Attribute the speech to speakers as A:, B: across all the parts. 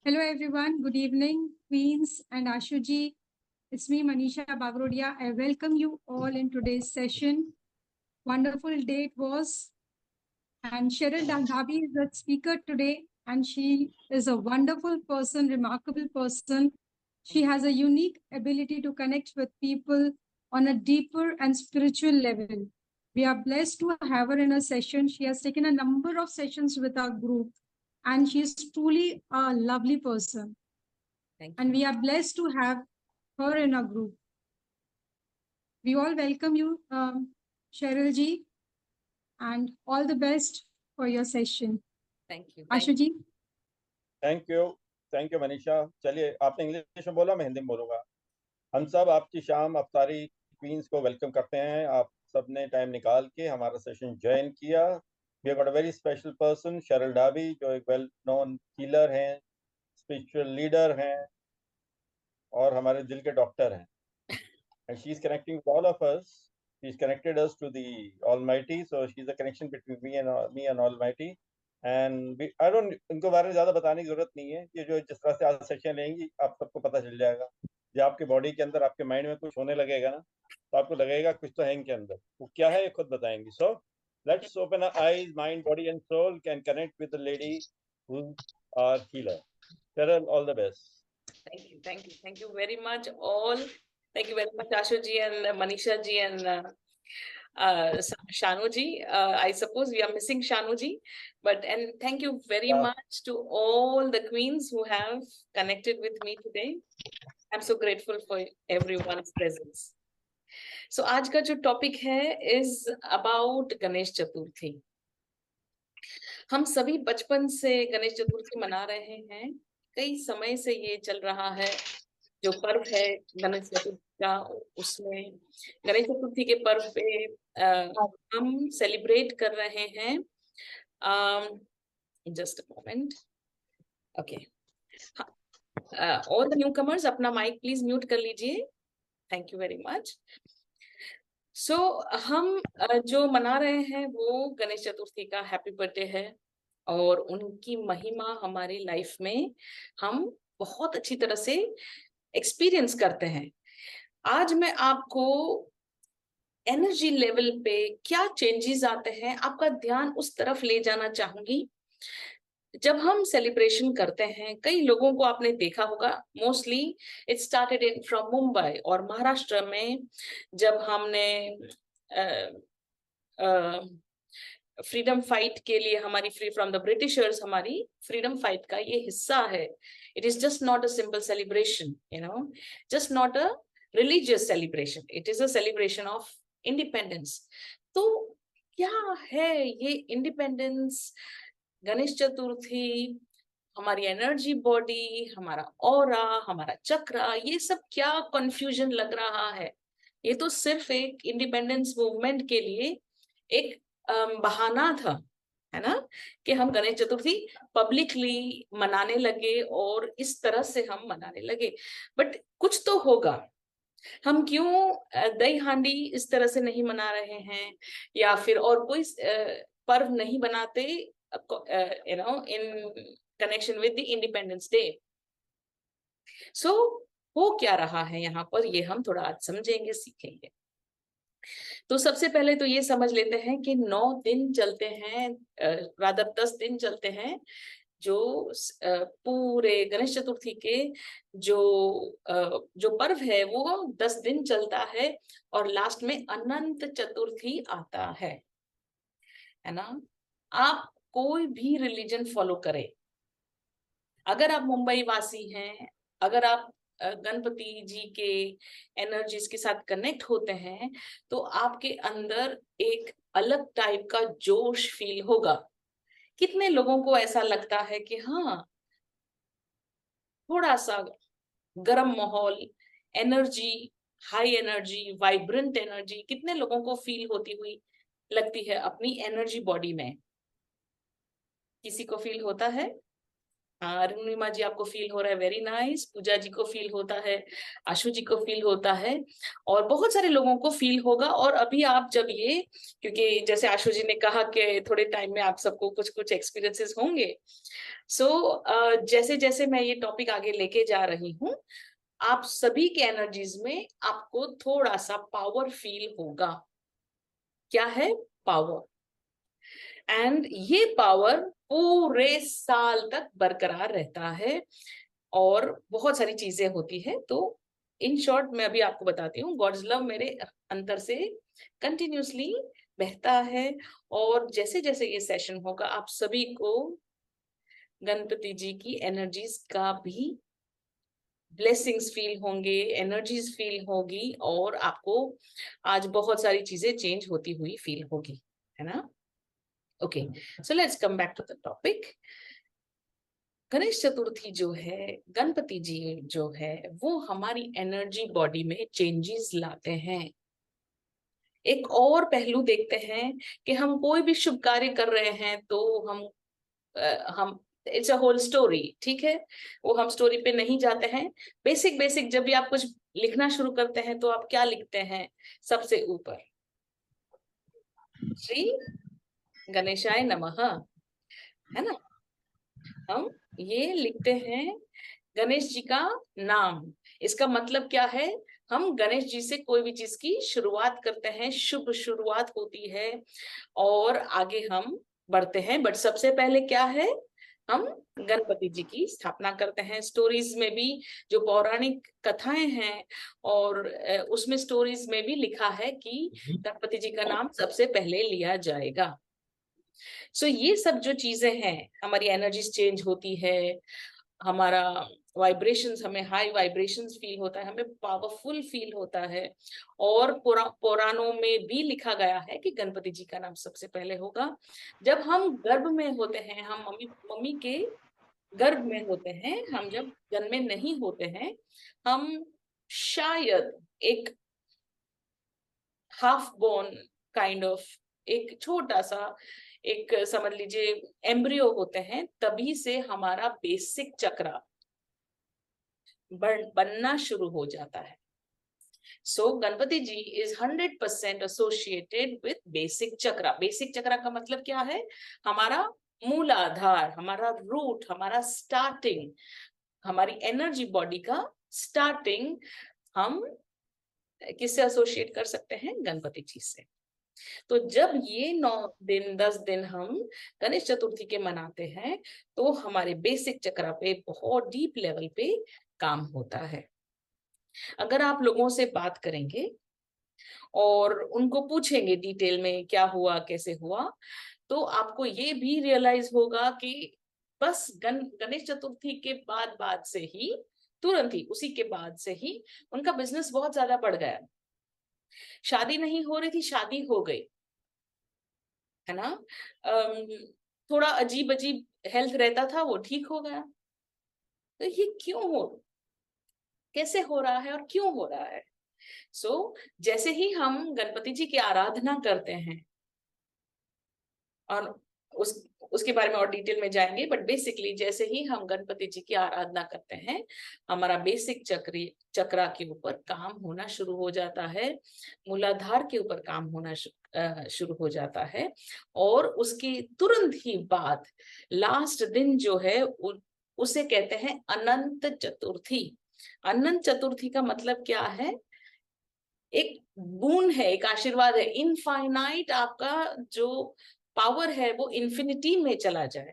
A: Hello everyone, good evening, Queens and Ashuji. It's me, Manisha Bagrodia. I welcome you all in today's session. Wonderful day it was. And Cheryl Dandhabi is the speaker today, and she is a wonderful person, remarkable person. She has a unique ability to connect with people on a deeper and spiritual level. We are blessed to have her in a session. She has taken a number of sessions with our group, and she is truly a lovely person. And we are blessed to have her in our group. We all welcome you, Cheryl ji, and all the best for your session.
B: Thank you.
A: Ashu ji.
C: Thank you Manisha. चलिए, आपने English में बोला, मैं हिंदी में बोलूँगा। हम सब आपकी शाम अफ्तारी क्वींस को वेलकम करते हैं। आप सब ने टाइम निकाल के हमारा सेशन ज्वाइन किया। We have got a very special person, Sheryl Dabi, जो एक वेल नोन हीलर हैं, स्पिरिचुअल लीडर हैं और हमारे दिल के डॉक्टर हैं। And she is connecting with all of us. She is connected us to the almighty, so she is a connection between me and almighty. And I don't, इनको बारे में ज़्यादा बताने की जरूरत नहीं है। ये जो जिस तरह से आज सेशन लेंगी, आप सबको पता चल जाएगा। जब आपके बॉडी के अंदर, आपके माइंड में कुछ होने लगेगा ना, तो आपको लगेगा कुछ तो है इनके अंदर। वो क्या है, ये खुद बताएंगी। So let's open our eyes, mind, body and soul, can connect with the lady who are healer. Cheryl, all the best.
B: Thank you very much all. Thank you very much, Ashu ji and Manisha ji and Shanu ji. I suppose we are missing Shanu ji, and thank you very much to all the queens who have connected with me today. I'm so grateful for everyone's presence. So आज का जो topic है is about Ganesh Chaturthi. हम सभी बचपन से गणेश चतुर्थी मना रहे हैं। कई समय से ये चल रहा है जो पर्व है गणेश चतुर्थी का। उसमें गणेश चतुर्थी के पर्व पे हम सेलिब्रेट कर रहे हैं। Just a moment, okay. All the newcomers अपना माइक प्लीज म्यूट कर लीजिए। Thank you very much. So हम जो मना रहे हैं वो गणेश चतुर्थी का हैप्पी बर्थडे है और उनकी महिमा हमारी लाइफ में हम बहुत अच्छी तरह से एक्सपीरियंस करते हैं। आज मैं आपको एनर्जी लेवल पे क्या चेंजेस आते हैं, आपका ध्यान उस तरफ ले जाना चाहूंगी। जब हम सेलिब्रेशन करते हैं, कई लोगों को आपने देखा होगा, mostly it started in from Mumbai और महाराष्ट्र में। जब हमने फ्रीडम फाइट के लिए हमारी फ्री फ्रॉम द ब्रिटिशर्स, हमारी फ्रीडम फाइट का ये हिस्सा है। It is just not a simple celebration, just not a religious celebration, it is a celebration of independence. तो क्या है ये इंडिपेंडेंस, गणेश चतुर्थी, हमारी एनर्जी बॉडी, हमारा ऑरा, हमारा चक्रा, ये सब क्या कंफ्यूजन लग रहा है? ये तो सिर्फ एक इंडिपेंडेंस मूवमेंट के लिए एक बहाना था, है ना, कि हम गणेश चतुर्थी पब्लिकली मनाने लगे और इस तरह से हम मनाने लगे। बट कुछ तो होगा। हम क्यों दही हांडी इस तरह से नहीं मना रहे हैं या फिर और कोई पर्व नहीं बनाते in connection with the Independence Day? So हो क्या रहा है यहाँ पर, ये हम थोड़ा आज समझेंगे, सीखेंगे। तो सबसे पहले तो ये समझ लेते हैं कि 9 दिन चलते हैं, रादर 10 दिन चलते हैं, जो पूरे गणेश चतुर्थी के जो पर्व है वो 10 दिन चलता है और लास्ट में अनंत चतुर्थी आता है ना। आप कोई भी रिलीजन फॉलो करें, अगर आप मुंबई वासी हैं, अगर आप गणपति जी के एनर्जीज के साथ कनेक्ट होते हैं, तो आपके अंदर एक अलग टाइप का जोश फील होगा। कितने लोगों को ऐसा लगता है कि हाँ, थोड़ा सा गर्म माहौल, energy, high energy, vibrant energy कितने लोगों को फील होती हुई लगती है अपनी एनर्जी बॉडी में? किसी को फील होता है? हाँ, अरुणिमा जी आपको फील हो रहा है, वेरी नाइस। पूजा जी को फील होता है, आशु जी को फील होता है, और बहुत सारे लोगों को फील होगा। और अभी आप जब ये, क्योंकि जैसे आशु जी ने कहा कि थोड़े टाइम में आप सबको कुछ कुछ एक्सपीरियंसेस होंगे, सो जैसे जैसे मैं ये टॉपिक आगे लेके जा रही हूँ, आप सभी के एनर्जीज में आपको थोड़ा सा पावर फील होगा। क्या है? पावर। एंड ये पावर पूरे साल तक बरकरार रहता है और बहुत सारी चीजें होती है। तो इन शॉर्ट मैं अभी आपको बताती हूँ, गॉड्स लव मेरे अंदर से कंटिन्यूसली बहता है। और जैसे जैसे ये सेशन होगा, आप सभी को गणपति जी की एनर्जीज का भी ब्लेसिंग्स फील होंगे, एनर्जीज फील होगी, और आपको आज बहुत सारी चीजें चेंज होती हुई फील होगी, है ना? Okay, so let's come back to the topic. Ganesh Chaturthi जो है, गणपति जी जो है, वो हमारी एनर्जी बॉडी में चेंजेस लाते हैं। एक और पहलू देखते हैं कि हम कोई भी शुभ कार्य कर रहे हैं तो हम इट्स अ होल स्टोरी, ठीक है, वो हम स्टोरी पे नहीं जाते हैं। बेसिक बेसिक जब भी आप कुछ लिखना शुरू करते हैं तो आप क्या लिखते हैं? सबसे ऊपर श्री गणेशाय नमः, है ना? हम ये लिखते हैं गणेश जी का नाम। इसका मतलब क्या है? हम गणेश जी से कोई भी चीज की शुरुआत करते हैं, शुभ शुरुआत होती है और आगे हम बढ़ते हैं। बट सबसे पहले क्या है? हम गणपति जी की स्थापना करते हैं। स्टोरीज में भी जो पौराणिक कथाएं हैं, और उसमें स्टोरीज में भी लिखा है कि गणपति जी का नाम सबसे पहले लिया जाएगा। सो ये सब जो चीजें हैं, हमारी एनर्जीज चेंज होती है, हमारा वाइब्रेशंस, हमें हाई वाइब्रेशंस फील होता है, हमें पावरफुल फील होता है। और पुराणों में भी लिखा गया है कि गणपति जी का नाम सबसे पहले होगा। जब हम गर्भ में होते हैं, हम मम्मी के गर्भ में होते हैं, हम जब जन्मे नहीं होते हैं, हम शायद एक हाफ बोर्न काइंड ऑफ, एक छोटा सा, एक समझ लीजिए एम्ब्रियो होते हैं, तभी से हमारा बेसिक चक्र बनना शुरू हो जाता है। सो Ganpati ji is 100% associated with basic चक्र। बेसिक चक्र का मतलब क्या है? हमारा मूलाधार, हमारा रूट, हमारा स्टार्टिंग, हमारी एनर्जी बॉडी का स्टार्टिंग हम किससे एसोसिएट कर सकते हैं? गणपति जी से। तो जब ये 9 दिन 10 दिन हम गणेश चतुर्थी के मनाते हैं, तो हमारे बेसिक चक्र पे बहुत डीप लेवल पे काम होता है। अगर आप लोगों से बात करेंगे और उनको पूछेंगे डिटेल में क्या हुआ, कैसे हुआ, तो आपको ये भी रियलाइज होगा कि बस गणेश चतुर्थी के बाद से ही, तुरंत ही उसी के बाद से ही उनका बिजनेस बहुत ज्यादा बढ़ गया। शादी नहीं हो रही थी, शादी हो गई, है ना? थोड़ा अजीब अजीब हेल्थ रहता था, वो ठीक हो गया। तो ये क्यों हो, कैसे हो रहा है और क्यों हो रहा है? जैसे ही हम गणपति जी की आराधना करते हैं, और उसके बारे में और डिटेल में जाएंगे, बट बेसिकली जैसे ही हम गणपति जी की आराधना करते हैं, हमारा बेसिक चक्र के ऊपर काम होना शुरू हो जाता है, मूलाधार के ऊपर काम होना शुरू हो जाता है। और उसके तुरंत ही बाद लास्ट दिन जो है उसे कहते हैं अनंत चतुर्थी। अनंत चतुर्थी का मतलब क्या है? एक गुण है, एक आशीर्वाद है, इनफाइनाइट आपका जो पावर है वो इन्फिनिटी में चला जाए,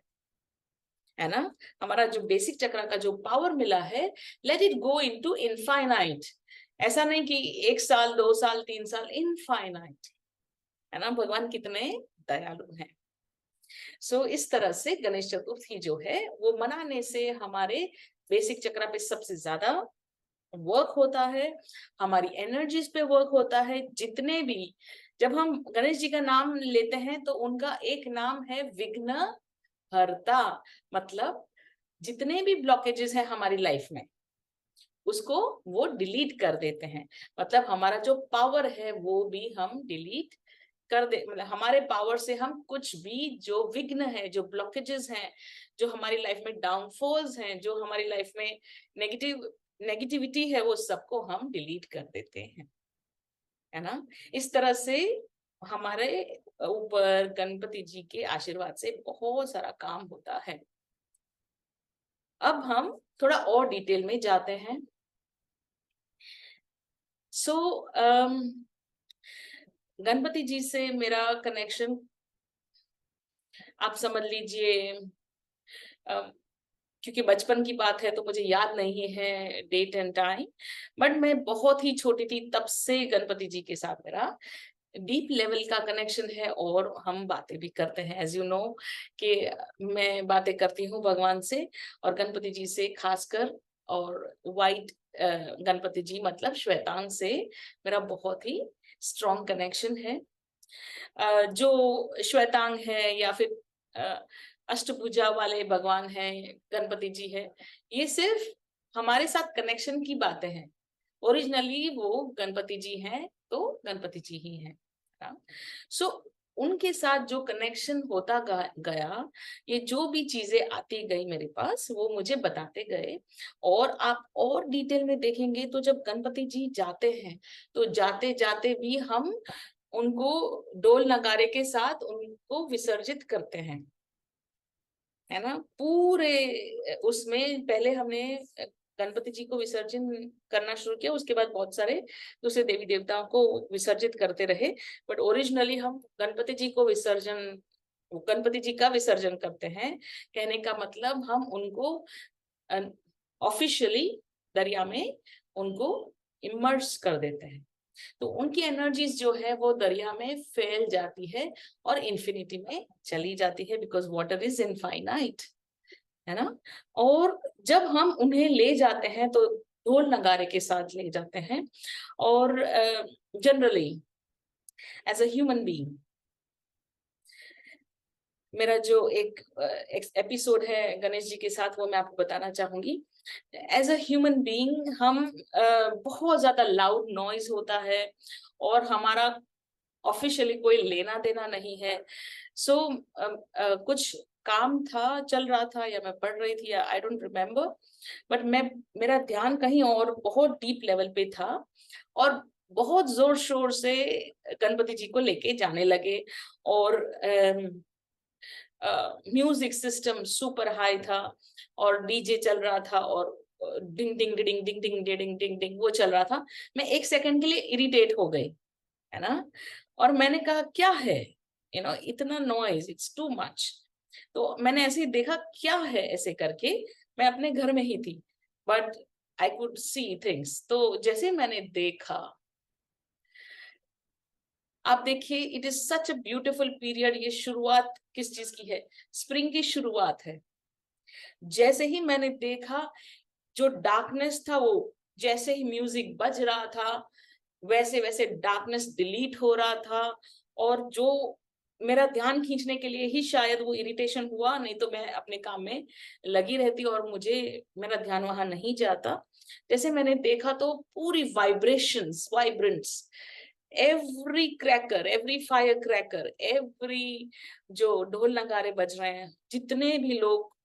B: है ना? हमारा जो बेसिक चक्र का जो पावर मिला है, let it go into infinite. ऐसा नहीं कि 1 साल 2 साल 3 साल, इनफाइनाइट, है ना? भगवान कितने दयालु हैं। इस तरह से गणेश चतुर्थी जो है वो मनाने से हमारे बेसिक चक्र पे सबसे ज्यादा वर्क होता है, हमारी एनर्जीज पे वर्क होता है। जितने भी, जब हम गणेश जी का नाम लेते हैं तो उनका एक नाम है विघ्न हरता। मतलब जितने भी ब्लॉकेजेस हैं हमारी लाइफ में, उसको वो डिलीट कर देते हैं। मतलब हमारा जो पावर है वो भी हम डिलीट कर दे, मतलब हमारे पावर से हम कुछ भी जो विघ्न है, जो ब्लॉकेजेस हैं, जो हमारी लाइफ में डाउनफॉल्स हैं, जो हमारी लाइफ में नेगेटिविटी है, वो सबको हम डिलीट कर देते हैं, है ना। इस तरह से हमारे ऊपर गणपति जी के आशीर्वाद से बहुत सारा काम होता है। अब हम थोड़ा और डिटेल में जाते हैं। सो गणपति जी से मेरा कनेक्शन आप समझ लीजिए, क्योंकि बचपन की बात है तो मुझे याद नहीं है डेट एंड टाइम, बट मैं बहुत ही छोटी थी तब से गणपति जी के साथ मेरा डीप लेवल का कनेक्शन है, और हम बातें भी करते हैं। एज यू नो कि मैं बातें करती हूँ भगवान से और गणपति जी से खासकर, और वाइट गणपति जी मतलब श्वेतांग से मेरा बहुत ही स्ट्रॉन्ग कनेक्शन है। जो श्वेतांग है या फिर अष्टभुजा वाले भगवान हैं, गणपति जी है, ये सिर्फ हमारे साथ कनेक्शन की बातें हैं। ओरिजिनली वो गणपति जी हैं तो गणपति जी ही हैं। सो उनके साथ जो कनेक्शन होता गया, ये जो भी चीजें आती गई मेरे पास, वो मुझे बताते गए। और आप और डिटेल में देखेंगे तो जब गणपति जी जाते हैं तो जाते जाते भी हम उनको डोल नगारे के साथ उनको विसर्जित करते हैं, है ना। पूरे उसमें पहले हमने गणपति जी को विसर्जन करना शुरू किया, उसके बाद बहुत सारे दूसरे देवी देवताओं को विसर्जित करते रहे, बट ओरिजिनली हम गणपति जी का विसर्जन करते हैं। कहने का मतलब हम उनको ऑफिशियली दरिया में उनको इमर्स कर देते हैं, तो उनकी एनर्जीज जो है वो दरिया में फैल जाती है और इंफिनिटी में चली जाती है, बिकॉज वाटर इज इनफाइनाइट, है ना। और जब हम उन्हें ले जाते हैं तो ढोल नगारे के साथ ले जाते हैं, और generally as a human being, मेरा जो एक एपिसोड है गणेश जी के साथ वो मैं आपको बताना चाहूंगी। एज अ ह्यूमन बीइंग हम बहुत ज्यादा लाउड नॉइज होता है और हमारा ऑफिशियली कोई लेना देना नहीं है। सो कुछ काम था, चल रहा था, या मैं पढ़ रही थी, या आई डोंट रिमेम्बर, बट मेरा ध्यान कहीं और बहुत डीप लेवल पे था, और बहुत जोर शोर से गणपति जी को लेके जाने लगे, और म्यूजिक सिस्टम सुपर हाई था, और डीजे चल रहा था, और डिंग डिंग डिंग डिंग डिंग डिंग डिंग डिंग वो चल रहा था। मैं एक सेकंड के लिए इरिटेट हो गई, है ना, और मैंने कहा क्या है, इतना नॉइज, इट्स टू मच। तो मैंने ऐसे ही देखा क्या है ऐसे करके, मैं अपने घर में ही थी, but I could see things. तो जैसे मैंने देखा, आप देखिए, it is such a beautiful period. ये शुरुआत किस चीज की है? स्प्रिंग की शुरुआत है। जैसे ही मैंने देखा, जो डार्कनेस था वो जैसे ही म्यूजिक बज रहा था वैसे वैसे डार्कनेस डिलीट हो रहा था, और जो मेरा ध्यान खींचने के लिए ही शायद वो इरिटेशन हुआ, नहीं तो मैं अपने काम में लगी रहती और मुझे मेरा ध्यान वहां नहीं जाता। जैसे मैंने देखा तो पूरी vibrations, vibrants, every cracker, every fire cracker, every जो ढोल नगारे बज रहे हैं, जितने भी लोग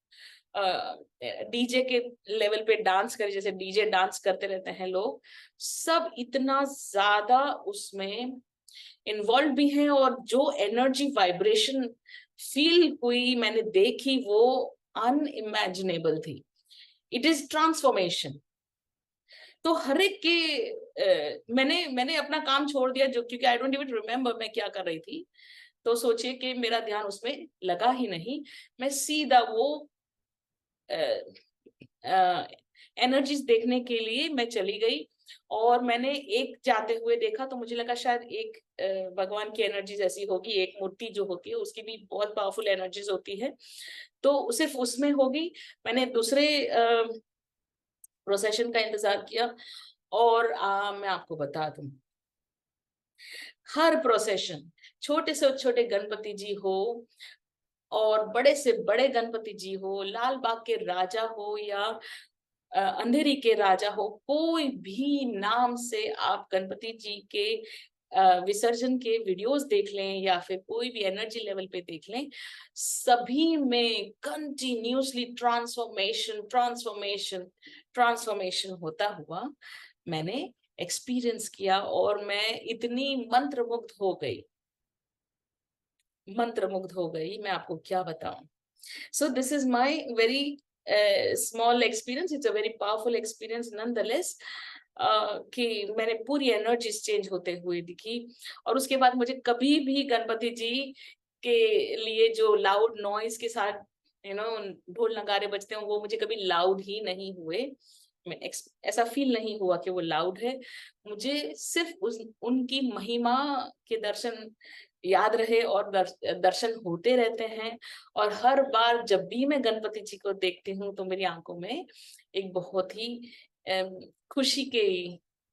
B: डीजे के लेवल पे डांस करे, जैसे डीजे डांस करते रहते हैं लोग, सब इतना ज्यादा उसमें इन्वॉल्व भी हैं, और जो एनर्जी वाइब्रेशन फील हुई, मैंने देखी, वो अनइमेजिनेबल थी। It is transformation. तो हर एक के मैंने अपना काम छोड़ दिया, जो क्योंकि आई डोंट इवन रिमेम्बर मैं क्या कर रही थी। तो सोचिए कि मेरा ध्यान उसमें लगा ही नहीं, मैं सीधा वो एनर्जीज देखने के लिए मैं चली गई, और मैंने एक जाते हुए देखा तो मुझे लगा शायद एक भगवान की एनर्जीज ऐसी होगी, एक मूर्ति जो होती है उसकी भी बहुत पावरफुल एनर्जीज होती है, तो सिर्फ उसमें होगी। मैंने दूसरे प्रोसेशन का इंतजार किया, और मैं आपको बता दूं, हर प्रोसेशन, छोटे से छोटे गणपति जी हो और बड़े से बड़े गणपति जी हो, लाल बाग के राजा हो या अंधेरी के राजा हो, कोई भी नाम से आप गणपति जी के विसर्जन के वीडियोस देख लें या फिर कोई भी एनर्जी लेवल पे देख लें, सभी में कंटिन्यूसली ट्रांसफॉर्मेशन ट्रांसफॉर्मेशन ट्रांसफॉर्मेशन होता हुआ मैंने एक्सपीरियंस किया। और मैं इतनी मंत्रमुग्ध हो गई, मैं आपको क्या बताऊं। So this is my very small experience. It's a very powerful experience nonetheless. कि मैंने पूरी एनर्जीज चेंज होते हुए दिखी। और उसके बाद मुझे कभी भी गणपति जी के लिए जो लाउड नॉइज के साथ ढोल नगारे बजते हैं, वो मुझे कभी लाउड ही नहीं हुए। ऐसा फील नहीं हुआ कि वो लाउड है। मुझे सिर्फ उनकी महिमा के दर्शन याद रहे और दर्शन होते रहते हैं। और हर बार जब भी मैं गणपति जी को देखती हूँ तो मेरी आंखों में एक बहुत ही खुशी के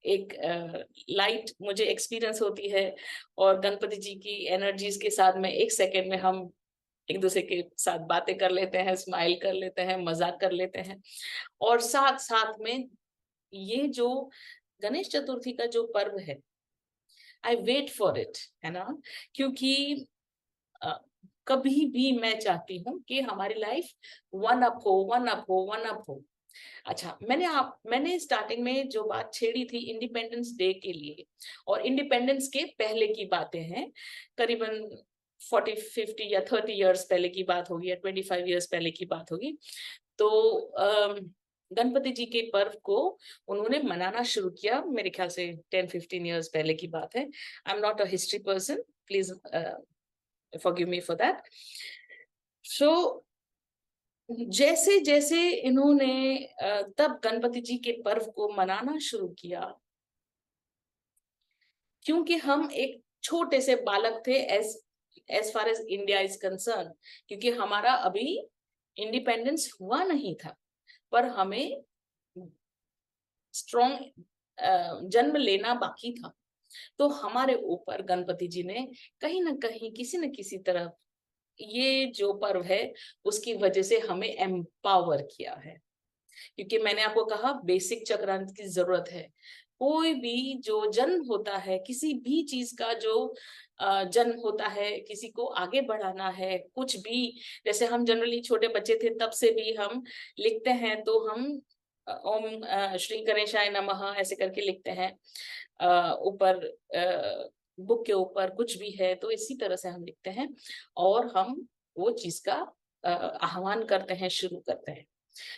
B: एक लाइट मुझे एक्सपीरियंस होती है। और गणपति जी की एनर्जीज के साथ में एक सेकेंड में हम एक दूसरे के साथ बातें कर लेते हैं, स्माइल कर लेते हैं, मजाक कर लेते हैं। और साथ साथ में ये जो गणेश चतुर्थी का जो पर्व है, आई वेट फॉर इट, है ना। क्योंकि कभी भी मैं चाहती हूँ कि हमारी लाइफ वन अप हो। अच्छा, मैंने स्टार्टिंग में जो बात छेड़ी थी इंडिपेंडेंस डे के लिए, और इंडिपेंडेंस के पहले की बातें हैं, करीबन 40, 50 या 30 इयर्स पहले की बात होगी या 25 इयर्स पहले की बात होगी। तो गणपति जी के पर्व को उन्होंने मनाना शुरू किया, मेरे ख्याल से 10-15 इयर्स पहले की बात है। I am not a history person, please forgive me for that. So जैसे जैसे इन्होंने तब गणपति जी के पर्व को मनाना शुरू किया, क्योंकि हम एक छोटे से बालक थे as far as India is concern, क्योंकि हमारा अभी इंडिपेंडेंस हुआ नहीं था, पर हमें स्ट्रॉन्ग जन्म लेना बाकी था। तो हमारे ऊपर गणपति जी ने कहीं ना कहीं किसी न किसी तरह ये जो पर्व है उसकी वजह से हमें एम्पावर किया है। क्योंकि मैंने आपको कहा बेसिक चक्रांत की जरूरत है। कोई भी जो जन्म होता है, किसी भी चीज का जो जन्म होता है, किसी को आगे बढ़ाना है, कुछ भी, जैसे हम जनरली छोटे बच्चे थे तब से भी हम लिखते हैं तो हम ओम श्री गणेशाय नमः ऐसे करके लिखते हैं ऊपर बुक के ऊपर कुछ भी है तो इसी तरह से हम लिखते हैं और हम वो चीज का आह्वान करते हैं, शुरू करते हैं।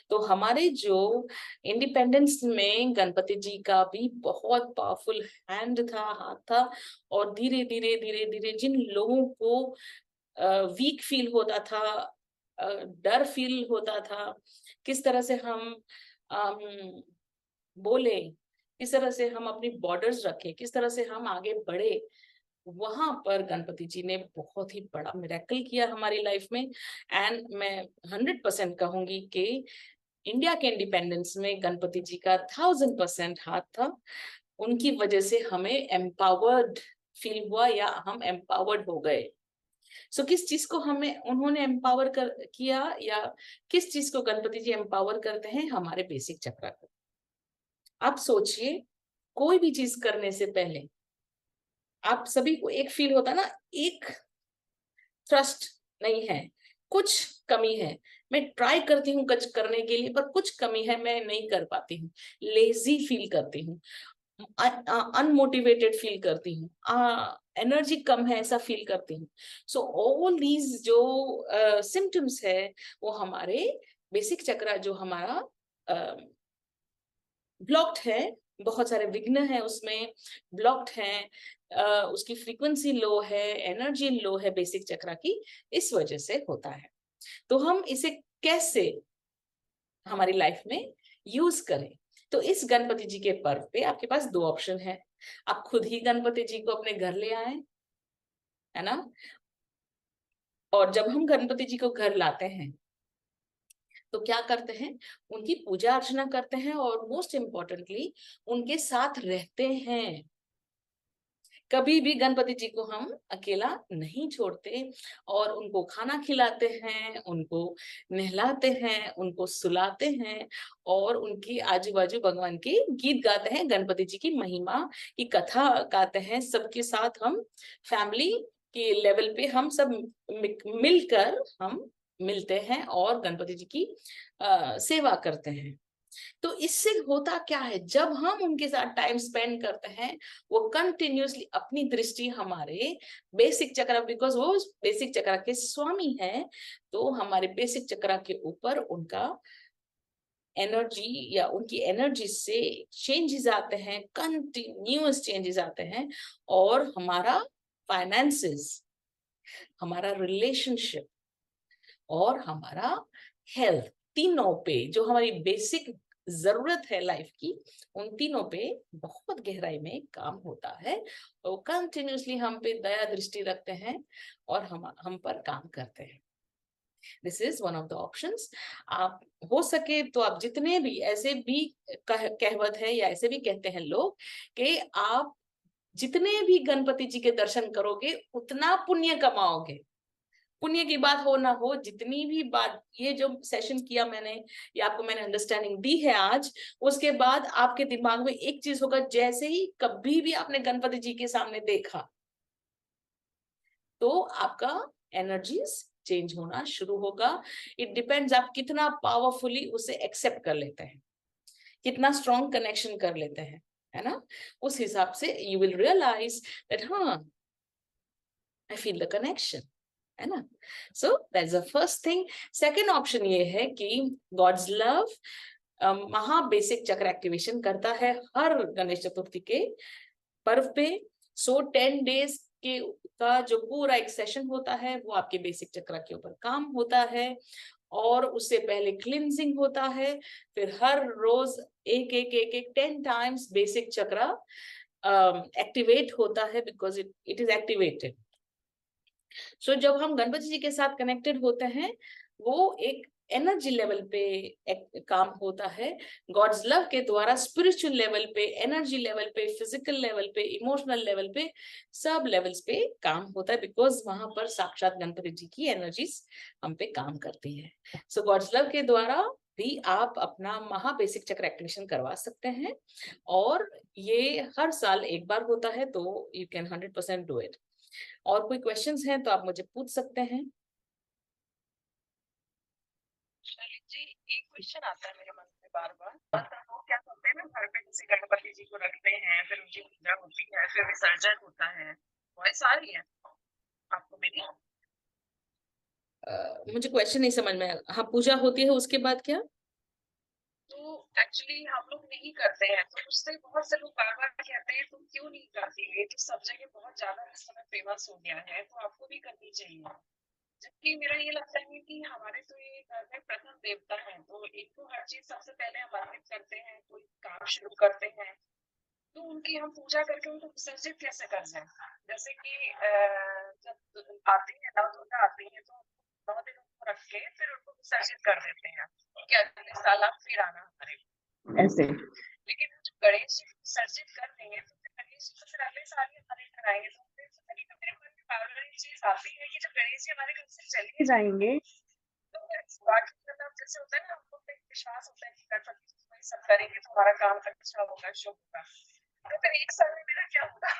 B: तो हमारे जो इंडिपेंडेंस में गणपति जी का भी बहुत पावरफुल हैंड था, हाथ था। और धीरे धीरे धीरे धीरे जिन लोगों को वीक फील होता था, डर फील होता था, किस तरह से हम बोले, किस तरह से हम अपनी बॉर्डर्स रखे, किस तरह से हम आगे बढ़े, वहां पर गणपति जी ने बहुत ही बड़ा मिरेकल किया हमारी लाइफ में। एंड मैं 100% कहूंगी कि इंडिया के इंडिपेंडेंस में गणपति जी का 1000% हाथ था। उनकी वजह से हमें एम्पावर्ड फील हुआ या हम एम्पावर्ड हो गए। सो किस चीज को हमें उन्होंने एम्पावर किया या किस चीज को गणपति जी एम्पावर करते हैं? हमारे बेसिक चक्र को। आप सोचिए, कोई भी चीज करने से पहले आप सभी को एक फील होता ना, एक ट्रस्ट नहीं है, कुछ कमी है, मैं ट्राई करती हूँ कुछ करने के लिए पर कुछ कमी है, मैं नहीं कर पाती हूँ, लेजी फील करती हूँ, अनमोटिवेटेड फील करती हूँ, एनर्जी कम है ऐसा फील करती हूँ। सो ऑल दीज जो सिम्टम्स है वो हमारे बेसिक चक्र जो हमारा ब्लॉक्ड है, बहुत सारे विघ्न है उसमें, ब्लॉक्ड है, उसकी फ्रीक्वेंसी लो है, एनर्जी लो है बेसिक चक्र की, इस वजह से होता है। तो हम इसे कैसे हमारी लाइफ में यूज करें? तो इस गणपति जी के पर्व पे आपके पास 2 ऑप्शन है। आप खुद ही गणपति जी को अपने घर ले आए, है ना। और जब हम गणपति जी को घर लाते हैं तो क्या करते हैं? उनकी पूजा अर्चना करते हैं और मोस्ट इम्पोर्टेंटली उनके साथ रहते हैं। कभी भी गणपति जी को हम अकेला नहीं छोड़ते और उनको खाना खिलाते हैं, उनको नहलाते हैं, उनको सुलाते हैं और उनकी आजू बाजू भगवान के गीत गाते हैं, गणपति जी की महिमा की कथा गाते हैं। सबके साथ हम फैमिली के लेवल पे हम सब मिलकर हम मिलते हैं और गणपति जी की सेवा करते हैं। तो इससे होता क्या है, जब हम उनके साथ टाइम स्पेंड करते हैं, वो कंटिन्यूअसली अपनी दृष्टि हमारे बेसिक चक्र, बिकॉज वो बेसिक चक्र के स्वामी हैं, तो हमारे बेसिक चक्र के ऊपर उनका एनर्जी या उनकी एनर्जी से चेंजेस आते हैं, कंटिन्यूअस चेंजेस आते हैं और हमारा फाइनेंसेस, हमारा रिलेशनशिप और हमारा हेल्थ, तीनों पे जो हमारी बेसिक जरूरत है लाइफ की, उन तीनों पे बहुत गहराई में काम होता है। तो कंटिन्यूअसली हम पे दया दृष्टि रखते हैं और हम पर काम करते हैं। This is one of the options. आप हो सके तो आप जितने भी ऐसे भी कहवत है या ऐसे भी कहते हैं लोग कि आप जितने भी गणपति जी के दर्शन करोगे उतना पुण्य कमाओगे। पुण्य की बात हो ना हो, जितनी भी बात ये जो सेशन किया मैंने, या आपको मैंने अंडरस्टैंडिंग दी है आज, उसके बाद आपके दिमाग में एक चीज होगा, जैसे ही कभी भी आपने गणपति जी के सामने देखा तो आपका एनर्जीज चेंज होना शुरू होगा। इट डिपेंड्स आप कितना पावरफुली उसे एक्सेप्ट कर लेते हैं, कितना स्ट्रॉन्ग कनेक्शन कर लेते हैं, है ना। उस हिसाब से यू विल रियलाइज दैट हाँ, आई फील द कनेक्शन, है ना। So that's the first thing. Second option ये है कि गॉड्स लव महा बेसिक चक्र एक्टिवेशन करता है हर गणेश चतुर्थी के पर्व पे। सो 10 डेज के का जो पूरा एक सेशन होता है वो आपके बेसिक चक्र के ऊपर काम होता है और उससे पहले क्लिनजिंग होता है। फिर हर रोज एक एक एक एक 10 टाइम्स बेसिक चक्र एक्टिवेट होता है, बिकॉज इट इज एक्टिवेटेड। सो जब हम गणपति जी के साथ कनेक्टेड होते हैं, वो एक एनर्जी लेवल पे एक काम होता है। गॉड्स लव के द्वारा स्पिरिचुअल लेवल पे, एनर्जी लेवल पे, फिजिकल लेवल पे, इमोशनल लेवल पे, सब लेवल्स पे काम होता है, बिकॉज वहां पर साक्षात गणपति जी की एनर्जीज हम पे काम करती है। सो गॉड्स लव के द्वारा भी आप अपना महा बेसिक चक्र एक्टिवेशन करवा सकते हैं और ये हर साल एक बार होता है, तो यू कैन 100% डू इट। और कोई क्वेश्चंस हैं तो आप मुझे पूछ सकते हैं।
D: शैलिन जी, एक क्वेश्चन आता है मेरे मन में बार बार, वो क्या करते हैं ना, घर पे जैसे गणपति जी को रखते हैं, फिर उनकी पूजा होती है, फिर विसर्जन होता है, वॉइस आ रही है आपको मेरी?
B: मुझे क्वेश्चन नहीं समझ में आया। हाँ, पूजा होती है, उसके बाद क्या?
D: तो एक्चुअली हम लोग नहीं करते हैं, तो उससे बहुत से लोग बार बार कहते हैं तुम क्यों नहीं करती, ये तो सब जगह बहुत ज्यादा इस समय फेमस हो गया है, तो आपको भी करनी चाहिए। जबकि मेरा ये लगता है कि हमारे तो ये घर में प्रथम देवता है, तो एक तो हर चीज सबसे पहले हम अर्पित करते हैं, कोई काम शुरू करते हैं तो उनकी हम पूजा करके उनको विसर्जित कैसे कर जाए। जैसे कि जब आती है नव दुर्गा आती है तो 9 दिन उनको रख के फिर उनको विसर्जित कर देते हैं कि अगले साल आप फिर आना हमारे ऐसे। लेकिन जब गणेश जी विसर्जित कर देंगे तो फिर गणेश जी तो फिर अगले साल ही हमारे घर आएंगे, तो कभी तो मेरे मन में बार बार एक चीज आती है कि जब गणेश जी हमारे घर से चले जाएंगे तो बाकी मतलब जैसे होता है ना, हमको पे विश्वास होता है कि गणपति जी वही सब करेंगे तो हमारा काम अच्छा होगा, शुभ होगा, तो फिर एक साल में मेरा क्या होगा।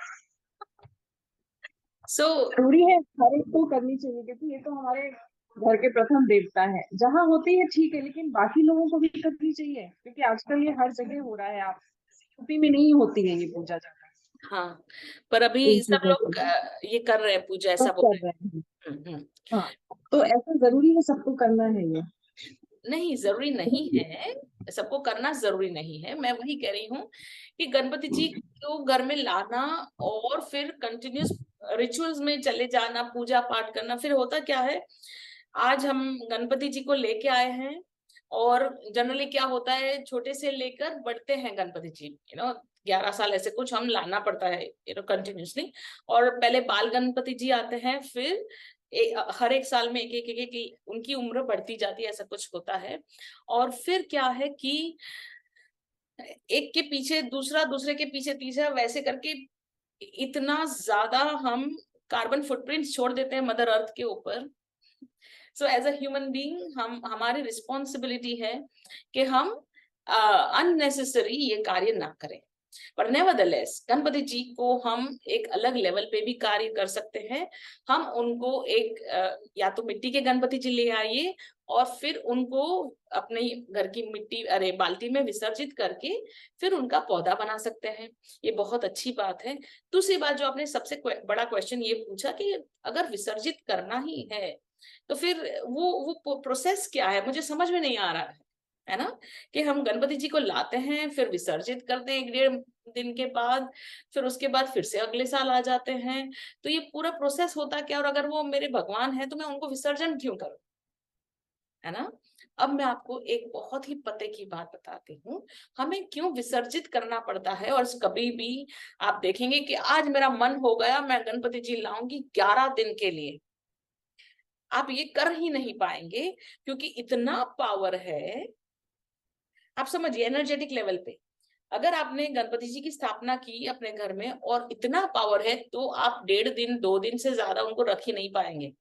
B: सो
D: जरूरी है हर एक को करनी चाहिए, क्योंकि ये तो हमारे घर के प्रथम देवता है। जहाँ होती है ठीक है, लेकिन बाकी लोगों को भी करनी चाहिए, क्योंकि आजकल ये हर जगह हो रहा है। आप यूपी में नहीं होती है ये पूजा ज्यादा।
B: हाँ, पर अभी
D: इन
B: सब
D: चीजों
B: लोग
D: को
B: ये कर रहे हैं पूजा, ऐसा
D: सब
B: बोल
D: कर रहे हैं।
B: रहे हैं।
D: हाँ, तो ऐसा जरूरी है सबको करना है ये?
B: नहीं, जरूरी नहीं है, सबको करना जरूरी नहीं है। मैं वही कह रही हूँ कि गणपति जी को घर में लाना और फिर कंटिन्यूस रिचुअल्स में चले जाना, पूजा पाठ करना, फिर होता क्या है, आज हम गणपति जी को लेके आए हैं और जनरली क्या होता है, छोटे से लेकर बढ़ते हैं गणपति जी, 11 साल ऐसे कुछ हम लाना पड़ता है कंटिन्यूसली। और पहले बाल गणपति जी आते हैं, फिर हर एक साल में एक एक एक एक उनकी उम्र बढ़ती जाती है, ऐसा कुछ होता है। और फिर क्या है कि एक के पीछे दूसरा, दूसरे के पीछे तीसरा, वैसे करके इतना ज्यादा हम कार्बन फुटप्रिंट छोड़ देते हैं मदर अर्थ के ऊपर। So as a human being हमारी रिस्पॉन्सिबिलिटी है कि हम अननेसेसरी ये कार्य ना करें। पर नेवरदलेस गणपति जी को हम एक अलग लेवल पे भी कार्य कर सकते हैं। हम उनको एक या तो मिट्टी के गणपति जी ले आइए और फिर उनको अपने घर की मिट्टी बाल्टी में विसर्जित करके फिर उनका पौधा बना सकते हैं। ये बहुत अच्छी बात है। दूसरी बात जो आपने सबसे बड़ा क्वेश्चन ये पूछा कि अगर विसर्जित करना ही है तो फिर वो प्रोसेस क्या है, मुझे समझ में नहीं आ रहा है ना। कि हम गणपति जी को लाते हैं, फिर विसर्जित करते हैं 1-1.5 दिन के बाद, फिर उसके बाद फिर से अगले साल आ जाते हैं। तो ये पूरा प्रोसेस होता क्या, और अगर वो मेरे भगवान है तो मैं उनको विसर्जन क्यों करूं, है ना। अब मैं आपको एक बहुत ही पते की बात बताती हूँ, हमें क्यों विसर्जित करना पड़ता है। और कभी भी आप देखेंगे कि आज मेरा मन हो गया मैं गणपति जी लाऊंगी 11 दिन के लिए, आप ये कर ही नहीं पाएंगे, क्योंकि इतना पावर है। आप समझिए एनर्जेटिक लेवल पे, अगर आपने गणपति जी की स्थापना की अपने घर में और इतना पावर है, तो आप 1.5 दिन 2 दिन से ज्यादा उनको रख ही नहीं पाएंगे।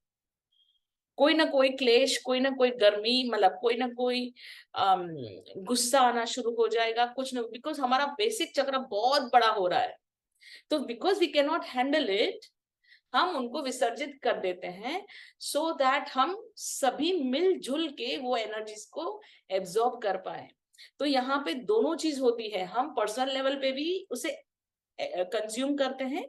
B: कोई ना कोई क्लेश, कोई ना कोई गर्मी, मतलब कोई ना कोई गुस्सा आना शुरू हो जाएगा, कुछ ना, बिकॉज हमारा बेसिक चक्र बहुत बड़ा हो रहा है। तो because we can not handle it, हम उनको विसर्जित कर देते हैं, सो दैट हम सभी मिलजुल के वो एनर्जीज को एब्जॉर्ब कर पाए। तो यहाँ पे दोनों चीज होती है, हम पर्सनल लेवल पे भी उसे कंज्यूम करते हैं,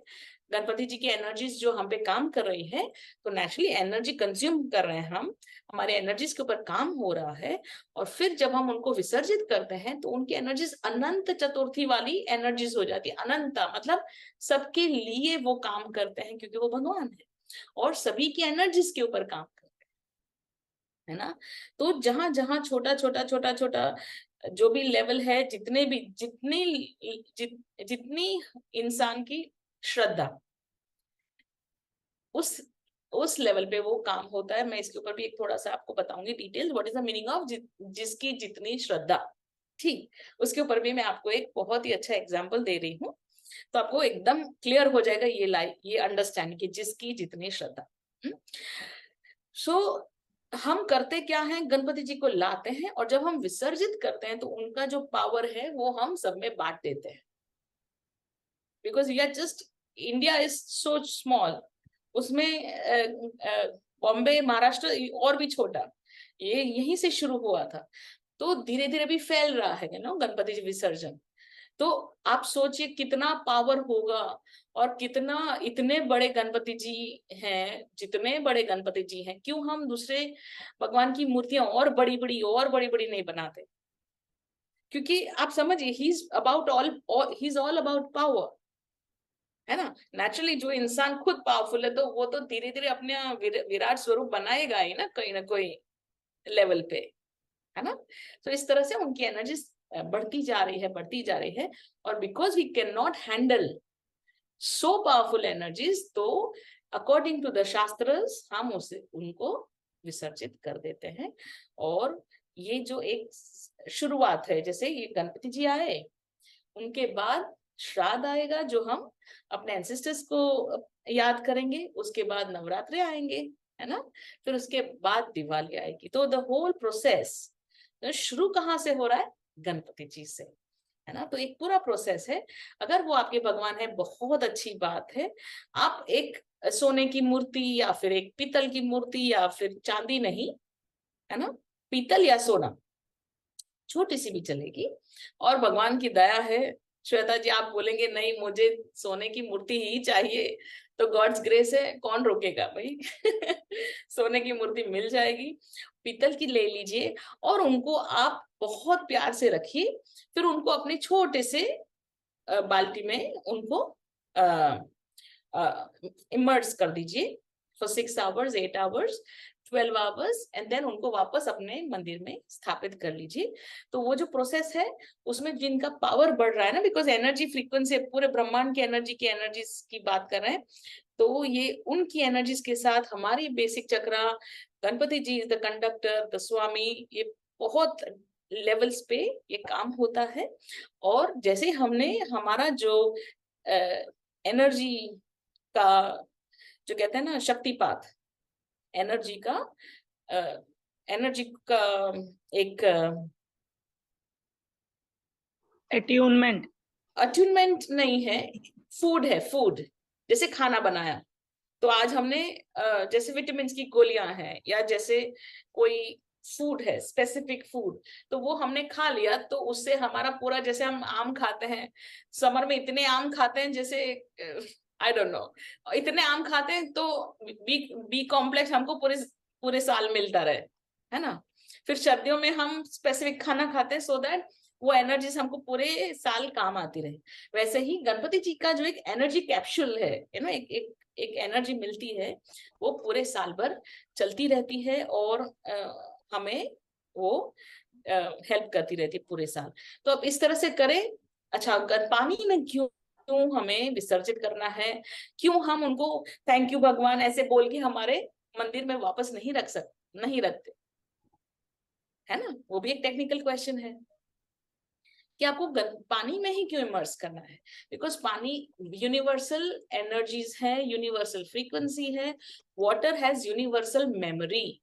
B: गणपति जी की एनर्जीज जो हम पे काम कर रही है, तो नेचुरली एनर्जी कंज्यूम कर रहे हैं हम, हमारे एनर्जीज के ऊपर काम हो रहा है। और फिर जब हम उनको विसर्जित करते हैं तो उनकी एनर्जीज अनंत चतुर्थी वाली एनर्जीज हो जाती है। अनंता मतलब सबके लिए वो काम करते हैं, क्योंकि वो भगवान है और सभी की एनर्जीज के ऊपर काम करते हैं, है ना। तो जहां जहां छोटा छोटा छोटा छोटा जो भी लेवल है, जितनी इंसान की श्रद्धा, उस लेवल पे वो काम होता है। मैं इसके ऊपर भी एक थोड़ा सा आपको बताऊंगी detail, what is the meaning of जिसकी जितनी श्रद्धा, ठीक। उसके ऊपर भी मैं आपको एक बहुत ही अच्छा एग्जांपल दे रही हूँ, तो आपको एकदम क्लियर हो जाएगा ये अंडरस्टैंड कि जिसकी जितनी श्रद्धा। सो हम करते क्या है, गणपति जी को लाते हैं और जब हम विसर्जित करते हैं तो उनका जो पावर है वो हम सब में बांट देते हैं। Because we are just, India is so small, उसमें बॉम्बे महाराष्ट्र और भी छोटा, ये यहीं से शुरू हुआ था, तो धीरे धीरे भी फैल रहा है ना गणपति जी विसर्जन। तो आप सोचिए कितना पावर होगा, और कितना, इतने बड़े गणपति जी हैं, जितने बड़े गणपति जी हैं, क्यों हम दूसरे भगवान की मूर्तियां और बड़ी बड़ी नहीं बनाते। क्योंकि आप समझिए he is all about power, है ना। नेचुरली जो इंसान खुद पावरफुल है तो वो तो धीरे धीरे अपने विराट स्वरूप बनाएगा ही ना कोई लेवल पे, है ना। तो इस तरह से उनकी एनर्जी बढ़ती जा रही है। और because we can not handle so powerful energies, तो अकॉर्डिंग टू द शास्त्रस हम उनको विसर्जित कर देते हैं। और ये जो एक शुरुआत है, जैसे ये गणपति जी आए, उनके बाद श्राद्ध आएगा जो हम अपने एंसेस्टर्स को याद करेंगे, उसके बाद नवरात्रे आएंगे, है ना, फिर उसके बाद दिवाली आएगी। तो द होल प्रोसेस शुरू कहाँ से हो रहा है, गणपति जी से, है ना। तो एक पूरा प्रोसेस है। अगर वो आपके भगवान है, बहुत अच्छी बात है। आप एक सोने की मूर्ति या फिर एक पीतल की मूर्ति या फिर चांदी नहीं, है ना, पीतल या सोना, छोटी सी भी चलेगी। और भगवान की दया है, श्वेता जी आप बोलेंगे नहीं मुझे सोने की मूर्ति ही चाहिए, तो गॉड्स ग्रेस है, कौन रोकेगा भाई। सोने की मूर्ति मिल जाएगी, पीतल की ले लीजिए और उनको आप बहुत प्यार से रखिए। फिर उनको अपने छोटे से बाल्टी में उनको इमर्ज कर दीजिए for 6 hours 8 hours 12 hours, and then उनको वापस अपने मंदिर में स्थापित कर लीजिए। तो वो जो प्रोसेस है उसमें जिनका पावर बढ़ रहा है ना, बिकॉज एनर्जी फ्रीक्वेंसी पूरे ब्रह्मांड की एनर्जीज की बात कर रहे हैं, तो ये उनकी एनर्जीज के साथ हमारी basic chakra, Ganpati ji is the conductor, the swami, ये बहुत लेवल्स पे ये काम होता है। और जैसे हमने हमारा जो एनर्जी का जो कहते हैं ना शक्तिपात, एनर्जी का एक
E: अट्यूनमेंट
B: अट्यूनमेंट नहीं है, फूड है, फूड। जैसे खाना बनाया तो आज हमने जैसे विटामिन की गोलियां हैं या जैसे कोई फूड है, स्पेसिफिक फूड, तो वो हमने खा लिया तो उससे हमारा पूरा, जैसे हम आम खाते हैं, समर में इतने आम खाते हैं, जैसे आई डोंट नो, इतने आम खाते हैं तो बी कॉम्प्लेक्स हमको पूरे पूरे साल मिलता रहे, है ना। फिर सर्दियों में हम स्पेसिफिक खाना खाते हैं सो दैट वो एनर्जी हमको पूरे साल काम आती रहे। वैसे ही गणपति जी का जो एक एनर्जी कैप्सूल है, एक एनर्जी मिलती है, वो पूरे साल भर चलती रहती है और हमें वो हेल्प करती रहती है पूरे साल। तो अब इस तरह से करें। अच्छा, पानी में क्यों हमें विसर्जित करना है, क्यों हम उनको थैंक यू भगवान ऐसे बोल के हमारे मंदिर में वापस नहीं रखते, है ना। वो भी एक टेक्निकल क्वेश्चन है कि आपको पानी में ही क्यों इमर्स करना है। बिकॉज पानी यूनिवर्सल एनर्जीज है, यूनिवर्सल फ्रीक्वेंसी है, वाटर हैज यूनिवर्सल मेमोरी।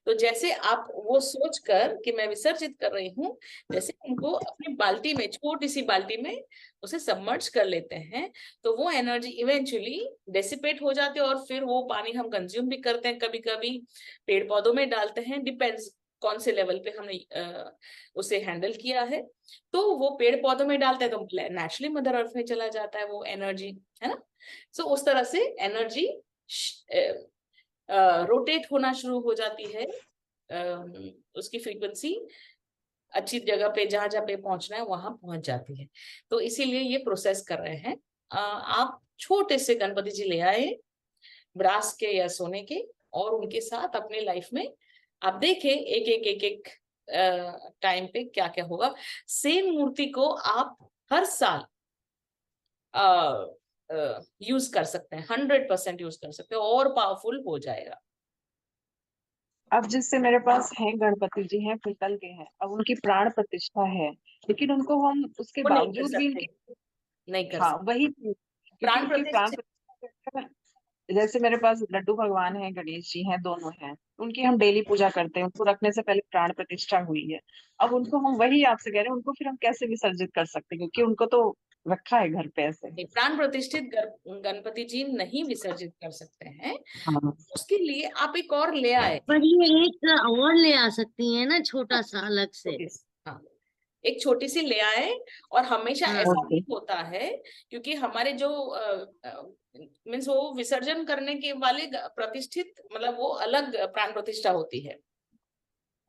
B: तो जैसे आप वो सोच कर कि मैं विसर्जित कर रही हूँ, जैसे उनको अपनी बाल्टी में, छोटी सी बाल्टी में उसे सबमर्ज कर लेते हैं, तो वो एनर्जी इवेंचुअली डेसिपेट हो जाती है और फिर वो पानी हम कंज्यूम भी करते हैं, कभी कभी पेड़ पौधों में डालते हैं, डिपेंड्स कौन से लेवल पे हमने उसे हैंडल किया है। तो वो पेड़ पौधों में डालते हैं तो नेचुरली मदर अर्थ में चला जाता है वो एनर्जी, है ना। सो उस तरह से एनर्जी रोटेट होना शुरू हो जाती है, उसकी फ्रीक्वेंसी अच्छी जगह पे, जहां जहां पे पहुंचना है वहां पहुंच जाती है। तो इसीलिए ये प्रोसेस कर रहे हैं। आप छोटे से गणपति जी ले आए, ब्रास के या सोने के, और उनके साथ अपने लाइफ में आप देखें एक टाइम पे क्या क्या होगा। सेम मूर्ति को आप हर साल यूज कर सकते हैं, 100% यूज कर सकते हैं, और पावरफुल हो जाएगा।
E: अब जिससे मेरे पास है गणपति जी हैं, पीतल के हैं, अब उनकी प्राण प्रतिष्ठा है, लेकिन उनको हम उसके
B: वो नहीं कर
E: बावजूद भी
B: सकते, नहीं कर
E: हाँ
B: सकते।
E: वही चीज, क्योंकि
B: प्राण
E: उनकी प्राण
B: प्रतिष्ठा,
E: प्रतिष्ठा है। जैसे मेरे पास लड्डू भगवान है, गणेश जी हैं, दोनों हैं, उनकी हम डेली पूजा करते हैं, उनको रखने से पहले प्राण प्रतिष्ठा हुई है। अब उनको हम, वही आपसे कह रहे हैं, उनको फिर हम कैसे विसर्जित कर सकते हैं, क्योंकि उनको तो रखा है घर पे ऐसे।
B: प्राण प्रतिष्ठित गणपति जी नहीं विसर्जित कर सकते हैं।
E: हाँ
B: उसके लिए आप एक और ले आए।
F: पर ये एक और ले आ सकती है ना, छोटा सा अलग से।
B: हाँ, एक छोटी सी ले आए। और हमेशा
F: हाँ।
B: ऐसा
E: ओके।
B: ही होता है, क्योंकि हमारे जो मीन्स वो विसर्जन करने के वाले प्रतिष्ठित, मतलब वो अलग प्राण प्रतिष्ठा होती है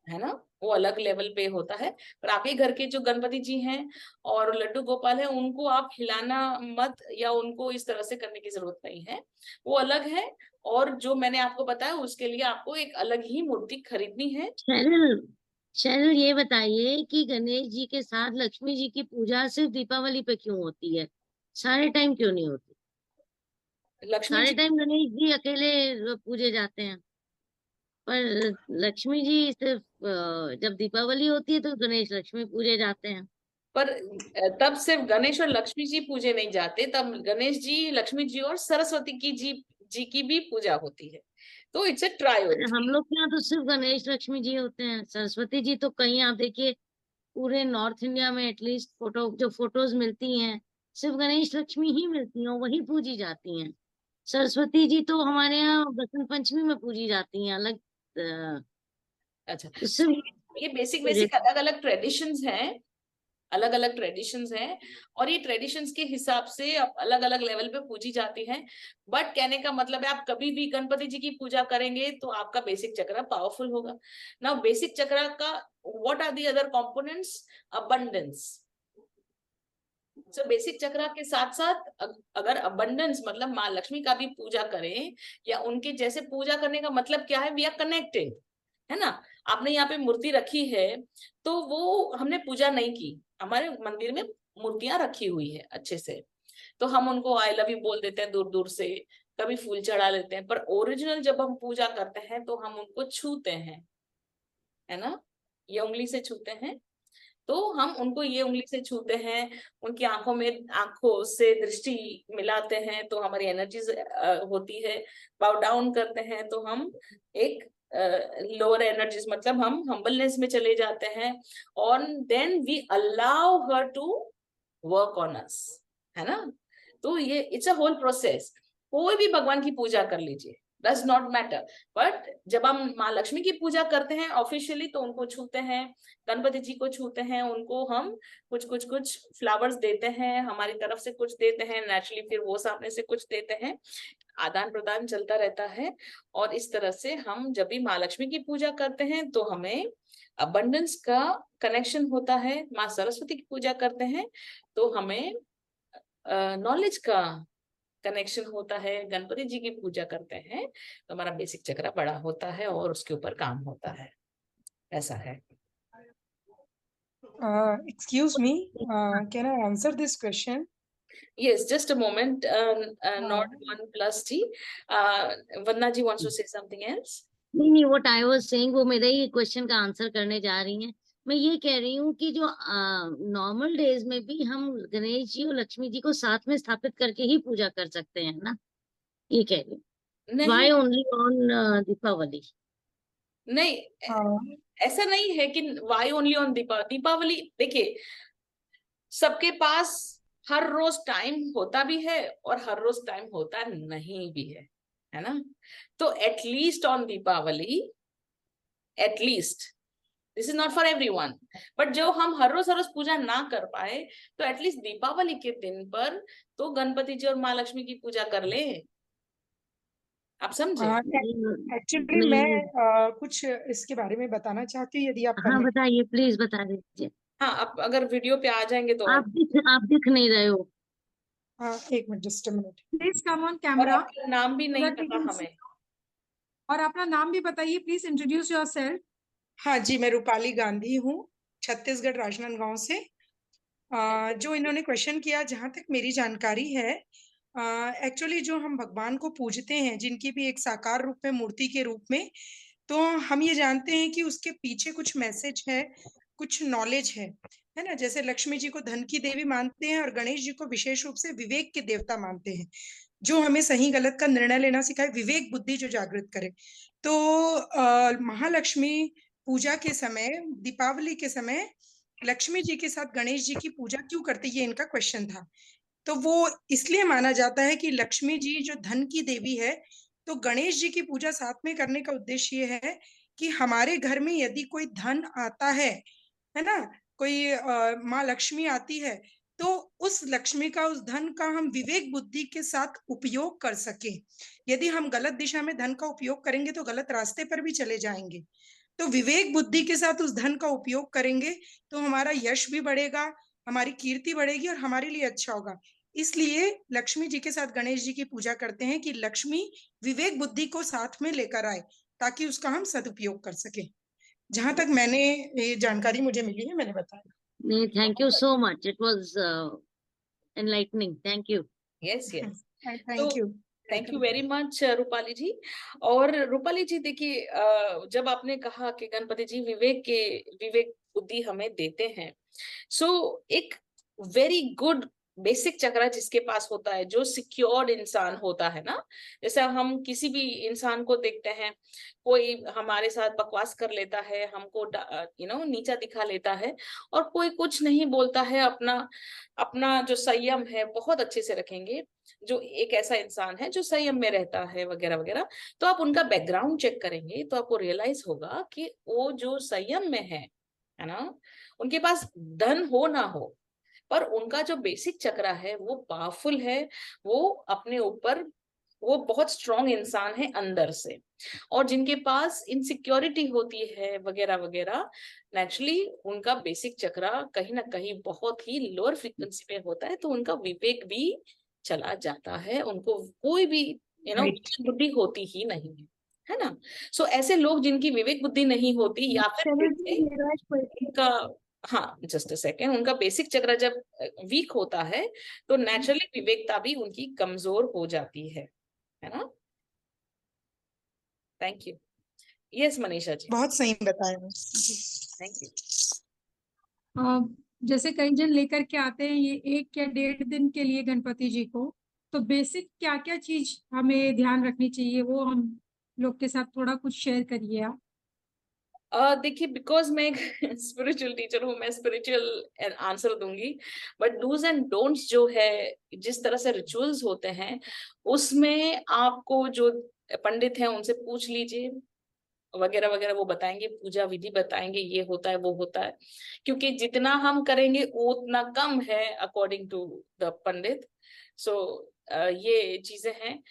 B: ना, वो अलग लेवल पे होता है। पर आपके घर के जो गणपति जी हैं और लड्डू गोपाल है, उनको आप हिलाना मत या उनको इस तरह से करने की जरूरत नहीं है, वो अलग है। और जो मैंने आपको बताया उसके लिए आपको एक अलग ही मूर्ति खरीदनी है।
F: शैल ये बताइए कि गणेश जी के साथ लक्ष्मी जी की पूजा सिर्फ दीपावली पे क्यों होती है, सारे टाइम क्यों नहीं होती?
B: लक्ष्मी
F: सारे
B: जी,
F: टाइम गणेश जी अकेले पूजे जाते हैं, पर लक्ष्मी जी सिर्फ जब दीपावली होती है तो गणेश लक्ष्मी पूजे जाते हैं।
B: पर तब सिर्फ गणेश और लक्ष्मी जी पूजे नहीं जाते, तब गणेश जी, लक्ष्मी जी और सरस्वती जी की भी पूजा होती है। तो इट्स अ ट्रायोड।
F: हम लोग के यहाँ तो सिर्फ गणेश लक्ष्मी जी होते हैं, सरस्वती जी तो कहीं आप देखिए पूरे नॉर्थ इंडिया में एटलीस्ट जो फोटोज मिलती हैं सिर्फ गणेश लक्ष्मी ही मिलती हैं, वही पूजी जाती हैं। सरस्वती जी तो हमारे यहाँ बसंत पंचमी में पूजी जाती हैं अलग।
B: अच्छा,
F: तो सिर्फ
B: ये बेसिक अलग अलग ट्रेडिशंस हैं, अलग अलग ट्रेडिशंस हैं, और ये ट्रेडिशंस के हिसाब से अलग अलग लेवल पे पूजी जाती हैं। बट कहने का मतलब है, आप कभी भी गणपति जी की पूजा करेंगे तो आपका बेसिक चक्र पावरफुल होगा। नाउ बेसिक चक्र का what are the other components? Abundance. So basic chakra के साथ साथ अगर अबंडेंस मतलब माँ लक्ष्मी का भी पूजा करें, या उनके जैसे पूजा करने का मतलब क्या है, वी आर कनेक्टेड, है ना। आपने यहाँ पे मूर्ति रखी है तो वो हमने पूजा नहीं की, हमारे मंदिर में मूर्तियां रखी हुई है अच्छे से, तो हम उनको आई लव यू बोल देते हैं दूर दूर से, कभी फूल चढ़ा लेते हैं, पर ओरिजिनल जब हम पूजा करते हैं तो हम उनको छूते हैं, है ना, ये उंगली से छूते हैं। तो हम उनको ये उंगली से छूते हैं, उनकी आंखों से दृष्टि मिलाते हैं तो हमारी एनर्जीज होती है। बाउ डाउन करते हैं तो हम एक लोअर एनर्जीज, मतलब हम हम्बलनेस में चले जाते हैं, और then we allow her to work on us, है ना। तो ये इट्स अ होल प्रोसेस। कोई भी भगवान की पूजा कर लीजिए, डज नॉट मैटर, बट जब हम माँ लक्ष्मी की पूजा करते हैं ऑफिशियली तो उनको छूते हैं, गणपति जी को छूते हैं, उनको हम कुछ फ्लावर्स देते हैं, हमारी तरफ से कुछ देते हैं नेचुरली, फिर वो सामने से कुछ देते हैं, आदान प्रदान चलता रहता है। और इस तरह से हम जब भी माँ लक्ष्मी की पूजा करते हैं तो हमें अबंडेंस का कनेक्शन होता है। माँ सरस्वती की पूजा करते हैं तो हमें नॉलेज का कनेक्शन होता है। गणपति जी की पूजा करते हैं तो हमारा बेसिक चक्र बड़ा होता है और उसके ऊपर काम होता है, ऐसा है।
G: Excuse me, can I answer this question?
B: Yes, just a moment. Not one plus T. Vandana ji wants to say something else.
F: नहीं, what I was saying, वो मेरे ही क्वेश्चन का आंसर करने जा रही हैं। मैं ये कह रही हूँ कि जो नॉर्मल डेज में भी हम गणेश जी और लक्ष्मी जी को साथ में स्थापित करके ही पूजा कर सकते हैं ना, ये कह रही हूँ। Why
B: नहीं
F: only on दीपावली?
B: नहीं, ऐसा नहीं है कि वाई ओनली ऑन दीपावली। देखिए, सबके पास हर रोज टाइम होता भी है और हर रोज टाइम होता नहीं भी है ना। तो at least on Deepawali, at least, this is not for everyone, but जो हम हर रोज पूजा ना कर पाए तो एटलीस्ट दीपावली के दिन पर तो गणपति जी और माँ लक्ष्मी की पूजा कर ले। आप समझे?
G: एक्चुअली मैं कुछ इसके बारे में बताना चाहती हूँ, यदि आप
F: हाँ
G: permit-
F: बताइए, प्लीज बता दीजिए।
B: हाँ, आप अगर वीडियो पे आ जाएंगे तो
F: आप दिख नहीं रहे हो।
G: एक minute, just a minute.
A: Please come on
B: और
A: camera.
B: आपका नाम भी नहीं
A: that we
B: पता
A: can
B: हमें।
A: और अपना नाम भी बताइए, प्लीज इंट्रोड्यूस योरसेल्फ।
G: हाँ जी, मैं रूपाली गांधी हूँ, छत्तीसगढ़ राजनांदगांव से। जो इन्होंने क्वेश्चन किया, जहाँ तक मेरी जानकारी है, एक्चुअली जो हम भगवान को पूजते हैं, जिनकी भी एक साकार रूप में, मूर्ति के रूप में, तो हम ये जानते हैं कि उसके पीछे कुछ मैसेज है, कुछ नॉलेज है ना। जैसे लक्ष्मी जी को धन की देवी मानते हैं और गणेश जी को विशेष रूप से विवेक के देवता मानते हैं, जो हमें सही गलत का निर्णय लेना सिखाए, विवेक बुद्धि जो जागृत करे। तो महालक्ष्मी पूजा के समय, दीपावली के समय लक्ष्मी जी के साथ गणेश जी की पूजा क्यों करते, ये इनका क्वेश्चन था। तो वो इसलिए माना जाता है कि लक्ष्मी जी जो धन की देवी है, तो गणेश जी की पूजा साथ में करने का उद्देश्य ये है कि हमारे घर में यदि कोई धन आता है ना, कोई माँ लक्ष्मी आती है, तो उस लक्ष्मी का, उस धन का हम विवेक बुद्धि के साथ उपयोग कर सके। यदि हम गलत दिशा में धन का उपयोग करेंगे तो गलत रास्ते पर भी चले जाएंगे। तो विवेक बुद्धि के साथ उस धन का उपयोग करेंगे तो हमारा यश भी बढ़ेगा, हमारी कीर्ति बढ़ेगी और हमारे लिए अच्छा होगा। इसलिए लक्ष्मी जी के साथ गणेश जी की पूजा करते हैं कि लक्ष्मी विवेक बुद्धि को साथ में लेकर आए ताकि उसका हम सदुपयोग कर सके। जहां तक मैंने ये जानकारी मुझे मिली है, मैंने बताया।
F: नहीं, thank you so much, it was enlightening, thank you.
B: Yes yes,
G: thank you.
B: Thank you very much Rupali ji. और रूपाली जी, देखिए, जब आपने कहा कि गणपति जी विवेक बुद्धि हमें देते हैं, सो एक वेरी गुड बेसिक चक्र जिसके पास होता है, जो सिक्योर्ड इंसान होता है ना, जैसे हम किसी भी इंसान को देखते हैं, कोई हमारे साथ बकवास कर लेता है, हमको नीचा दिखा लेता है, और कोई कुछ नहीं बोलता है, अपना जो संयम है बहुत अच्छे से रखेंगे, जो एक ऐसा इंसान है जो संयम में रहता है वगैरह वगैरह, तो आप उनका बैकग्राउंड चेक करेंगे तो आपको रियलाइज होगा कि वो जो संयम में है ना, उनके पास धन हो ना हो, पर उनका जो बेसिक चक्र है वो पावरफुल है, वो अपने ऊपर, वो बहुत स्ट्रॉन्ग इंसान है अंदर से। और जिनके पास इनसिक्योरिटी होती है वगैरह वगैरह, नेचुरली उनका बेसिक चक्र कहीं ना कहीं बहुत ही लोअर फ्रीक्वेंसी पे होता है, तो उनका विवेक भी चला जाता है, उनको कोई भी बुद्धि होती ही नहीं है ना। सो ऐसे लोग जिनकी विवेक बुद्धि नहीं होती, या फिर उनका, हाँ जस्ट अ सेकेंड, उनका बेसिक चक्र जब वीक होता है तो नेचुरली विवेकता भी उनकी कमजोर हो जाती है ना। Thank you. Yes Manisha ji,
G: बहुत सही बताया।
B: Thank you.
A: जैसे कई जन लेकर के आते हैं ये 1 या 1.5 दिन के लिए गणपति जी को, तो बेसिक क्या क्या चीज हमें ध्यान रखनी चाहिए वो हम लोग के साथ थोड़ा कुछ शेयर करिए आप।
B: देखिए, बिकॉज मैं एक स्पिरिचुअल टीचर हूँ, मैं स्पिरिचुअल आंसर दूंगी, बट डूज एंड डोंट्स जो है, जिस तरह से रिचुअल्स होते हैं उसमें आपको जो पंडित हैं उनसे पूछ लीजिए, वगैरह वगैरह, वो बताएंगे, पूजा विधि बताएंगे, ये होता है वो होता है, क्योंकि जितना हम करेंगे वो उतना कम है अकॉर्डिंग टू द पंडित। सो ये चीजें हैं।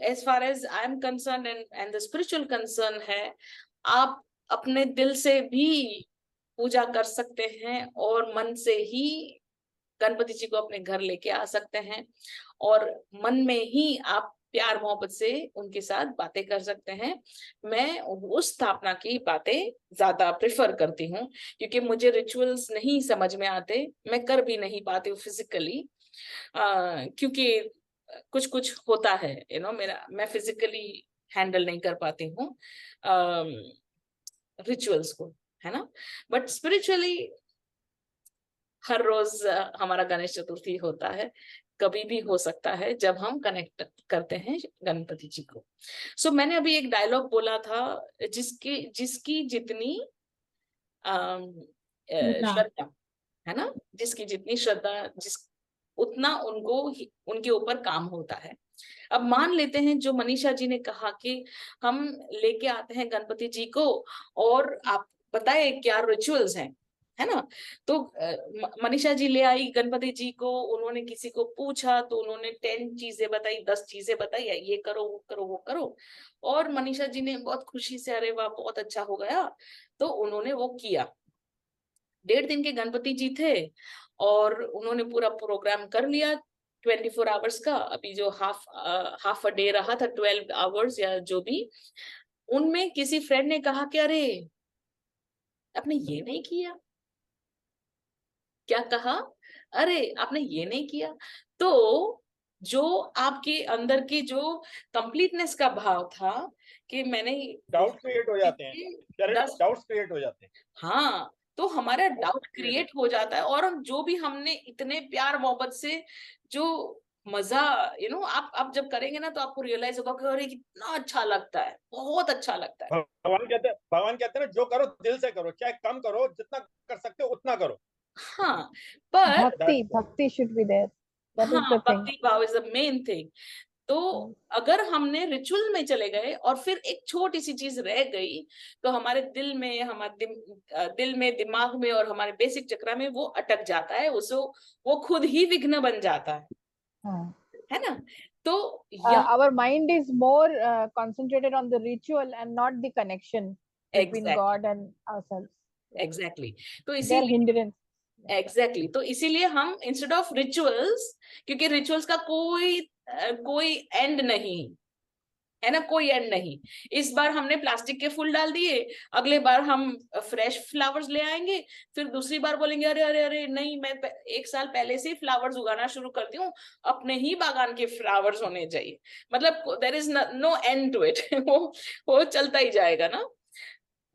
B: As far as I am concern and the spiritual concern है, आप अपने दिल से भी पूजा कर सकते हैं और मन से ही गणपति जी को अपने घर लेके आ सकते हैं, और मन में ही आप प्यार मोहब्बत से उनके साथ बातें कर सकते हैं। मैं उस स्थापना की बातें ज्यादा प्रेफर करती हूँ, क्योंकि मुझे रिचुअल्स नहीं समझ में आते, मैं कर भी नहीं पाती हूँ फिजिकली, क्योंकि कुछ कुछ होता है मेरा, मैं फिजिकली हैंडल नहीं कर पाती हूँ रिचुअल्स को, है ना। बट स्पिरिचुअली हर रोज हमारा गणेश चतुर्थी होता है, कभी भी हो सकता है जब हम कनेक्ट करते हैं गणपति जी को। सो मैंने अभी एक डायलॉग बोला था, जिसकी जितनी श्रद्धा, है ना, जिसकी जितनी श्रद्धा, उतना उनके ऊपर काम होता है। अब मान लेते हैं जो मनीषा जी ने कहा कि हम लेके आते हैं गणपति जी को और आप बताए क्या रिचुअल्स हैं, है ना। तो मनीषा जी ले आई गणपति जी को, उन्होंने किसी को पूछा तो उन्होंने 10 चीजें बताई, 10 चीजें बताई, ये करो वो करो वो करो, और मनीषा जी ने बहुत खुशी से अरे वाह बहुत अच्छा हो गया, तो उन्होंने वो किया। 1.5 दिन के गणपति जी थे और उन्होंने पूरा प्रोग्राम कर लिया 24 आवर्स का। अभी जो हाफ अ डे रहा था 12 आवर्स या जो भी, उनमें किसी फ्रेंड ने कहा कि अरे आपने ये नहीं किया, क्या कहा, अरे आपने ये नहीं किया। तो जो आपके अंदर की जो कंप्लीटनेस का भाव था कि मैंने
C: डाउट क्रिएट हो जाते हैं, डाउट्स क्रिएट हो जाते हैं।
B: हाँ, तो हमारा डाउट क्रिएट हो जाता है, और हम जो भी हमने इतने प्यार मोहब्बत से जो मजा आप जब करेंगे ना तो आपको रियलाइज होगा कि अरे कितना अच्छा लगता है, बहुत अच्छा लगता है।
C: भगवान कहते हैं ना, जो करो दिल से करो, चाहे कम करो, जितना कर सकते हो उतना करो।
B: हाँ, पर
H: भक्ति should be there. That is
B: हाँ,
H: the thing.
B: भक्ति भाव इज द मेन थिंग। तो अगर हमने रिचुअल में चले गए और फिर एक छोटी सी चीज रह गई, तो हमारे दिल में, दिल में, दिमाग में और हमारे बेसिक चक्र में वो अटक जाता है, वो खुद ही विघ्न बन जाता है ना। तो
H: our mind is more concentrated on the ritual and not the connection between God and ourselves.
B: Exactly. तो
H: Their hindrance.
B: एग्जैक्टली तो इसीलिए हम इंस्टेड ऑफ रिचुअल्स, क्योंकि रिचुअल्स का कोई एंड नहीं है ना, कोई एंड नहीं। इस बार हमने प्लास्टिक के फूल डाल दिए, अगले बार हम फ्रेश फ्लावर्स ले आएंगे, फिर दूसरी बार बोलेंगे अरे अरे अरे नहीं, मैं 1 साल पहले से ही फ्लावर्स उगाना शुरू करती हूँ, अपने ही बागान के फ्लावर्स होने चाहिए। मतलब there is no end to it. वो चलता ही जाएगा ना।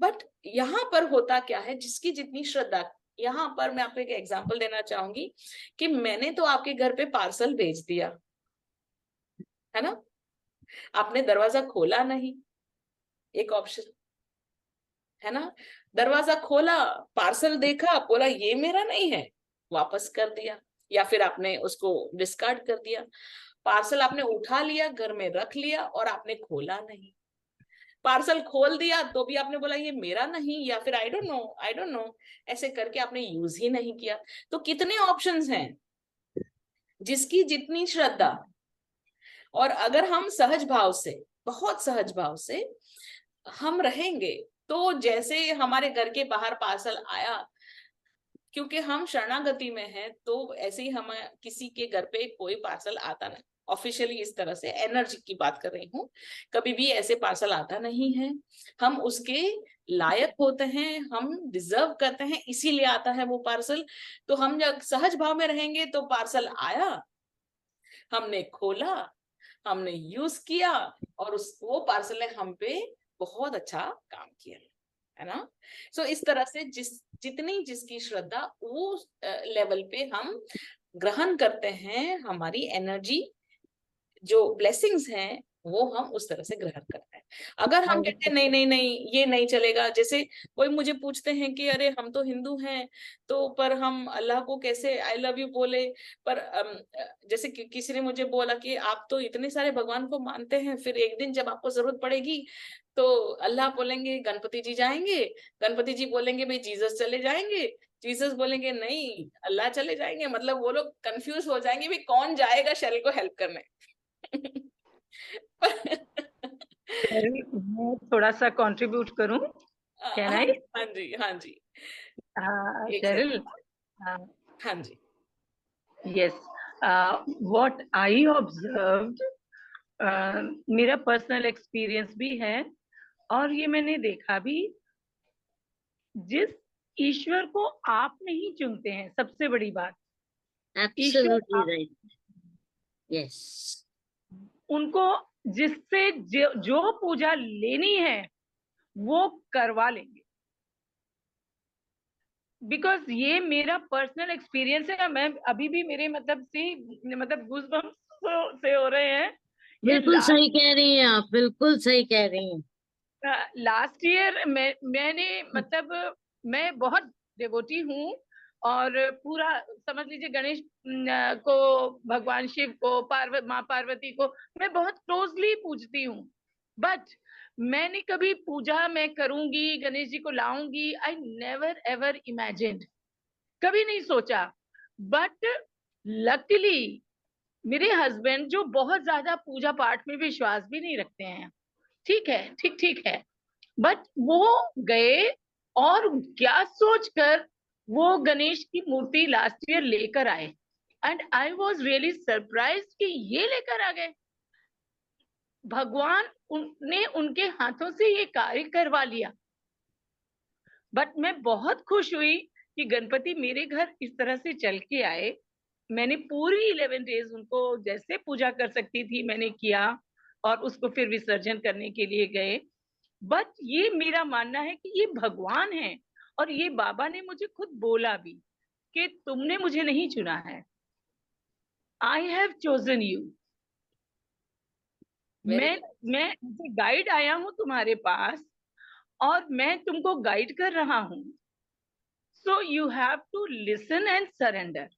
B: बट यहाँ पर होता क्या है, जिसकी जितनी श्रद्धा। यहाँ पर मैं आपको एक एग्जांपल देना चाहूंगी कि मैंने तो आपके घर पे पार्सल भेज दिया, है ना, आपने दरवाजा खोला नहीं, एक ऑप्शन है ना, दरवाजा खोला, पार्सल देखा, बोला ये मेरा नहीं है, वापस कर दिया, या फिर आपने उसको डिस्कार्ड कर दिया। पार्सल आपने उठा लिया, घर में रख लिया और आपने खोला नहीं। पार्सल खोल दिया तो भी आपने बोला ये मेरा नहीं, या फिर आई डोंट नो, ऐसे करके आपने यूज ही नहीं किया। तो कितने ऑप्शंस हैं, जिसकी जितनी श्रद्धा। और अगर हम सहज भाव से, बहुत सहज भाव से हम रहेंगे, तो जैसे हमारे घर के बाहर पार्सल आया, क्योंकि हम शरणागति में हैं, तो ऐसे ही हम किसी के घर पे कोई पार्सल आता नहीं, ऑफिशियली इस तरह से एनर्जी की बात कर रही हूँ, कभी भी ऐसे पार्सल आता नहीं है। हम उसके लायक होते हैं, हम डिजर्व करते हैं, इसीलिए आता है वो पार्सल। तो हम जब सहज भाव में रहेंगे तो पार्सल आया, हमने खोला, हमने यूज किया, और वो पार्सल ने हम पे बहुत अच्छा काम किया। है ना। सो इस तरह से जितनी जिसकी श्रद्धा वो लेवल पे हम ग्रहण करते हैं, हमारी एनर्जी जो ब्लेसिंग्स हैं वो हम उस तरह से ग्रहण करते हैं। अगर हम कहते हैं नहीं नहीं नहीं ये नहीं चलेगा, जैसे कोई मुझे पूछते हैं कि अरे हम तो हिंदू हैं तो पर हम अल्लाह को कैसे आई लव यू बोले, पर जैसे किसी ने मुझे बोला कि आप तो इतने सारे भगवान को मानते हैं, फिर एक दिन जब आपको जरूरत पड़ेगी तो अल्लाह बोलेंगे गणपति जी जाएंगे, गणपति जी बोलेंगे भाई जीसस चले जाएंगे, जीसस बोलेंगे नहीं अल्लाह चले जाएंगे, मतलब वो लोग कंफ्यूज हो जाएंगे भाई कौन जाएगा शेरिल को हेल्प करने।
I: मैं थोड़ा सा कंट्रीब्यूट करूं, कैन आई?
B: हाँ जी हाँ जी एक
I: शेरिल,
B: सेकंड। हाँ जी
I: yes, what I observed, मेरा पर्सनल एक्सपीरियंस भी है और ये मैंने देखा भी, जिस ईश्वर को आप नहीं चुनते हैं, सबसे बड़ी बात,
F: एब्सोल्युटली राइट, यस,
I: उनको जिससे जो पूजा लेनी है वो करवा लेंगे। बिकॉज ये मेरा पर्सनल एक्सपीरियंस है। मैं अभी भी मेरे मतलब गूज़बम्प्स से हो रहे हैं।
F: बिल्कुल सही कह रही हैं आप, बिल्कुल सही कह रही हैं।
I: लास्ट ईयर मैंने मतलब मैं बहुत डिवोटी हूँ और पूरा समझ लीजिए गणेश को, भगवान शिव को, माँ पार्वती को मैं बहुत क्लोजली पूजती हूँ। बट मैंने कभी पूजा मैं करूंगी, गणेश जी को लाऊंगी, आई नेवर एवर इमेजिन्ड, कभी नहीं सोचा। बट लकीली मेरे हस्बैंड जो बहुत ज्यादा पूजा पाठ में विश्वास भी नहीं रखते हैं, ठीक है, ठीक है, बट वो गए और क्या सोचकर वो गणेश की मूर्ति लास्ट ईयर लेकर आए and I was really surprise कि ये लेकर आ गए। भगवान ने उनके हाथों से ये कार्य करवा लिया। बट मैं बहुत खुश हुई कि गणपति मेरे घर इस तरह से चल के आए। मैंने पूरी 11 डेज उनको जैसे पूजा कर सकती थी मैंने किया और उसको फिर विसर्जन करने के लिए गए। बट ये मेरा मानना है कि ये भगवान है और ये बाबा ने मुझे खुद बोला भी कि तुमने मुझे नहीं चुना है, आई हैव चोजन यू। मैं गाइड आया हूं तुम्हारे पास और मैं तुमको गाइड कर रहा हूं, so you have to listen and surrender.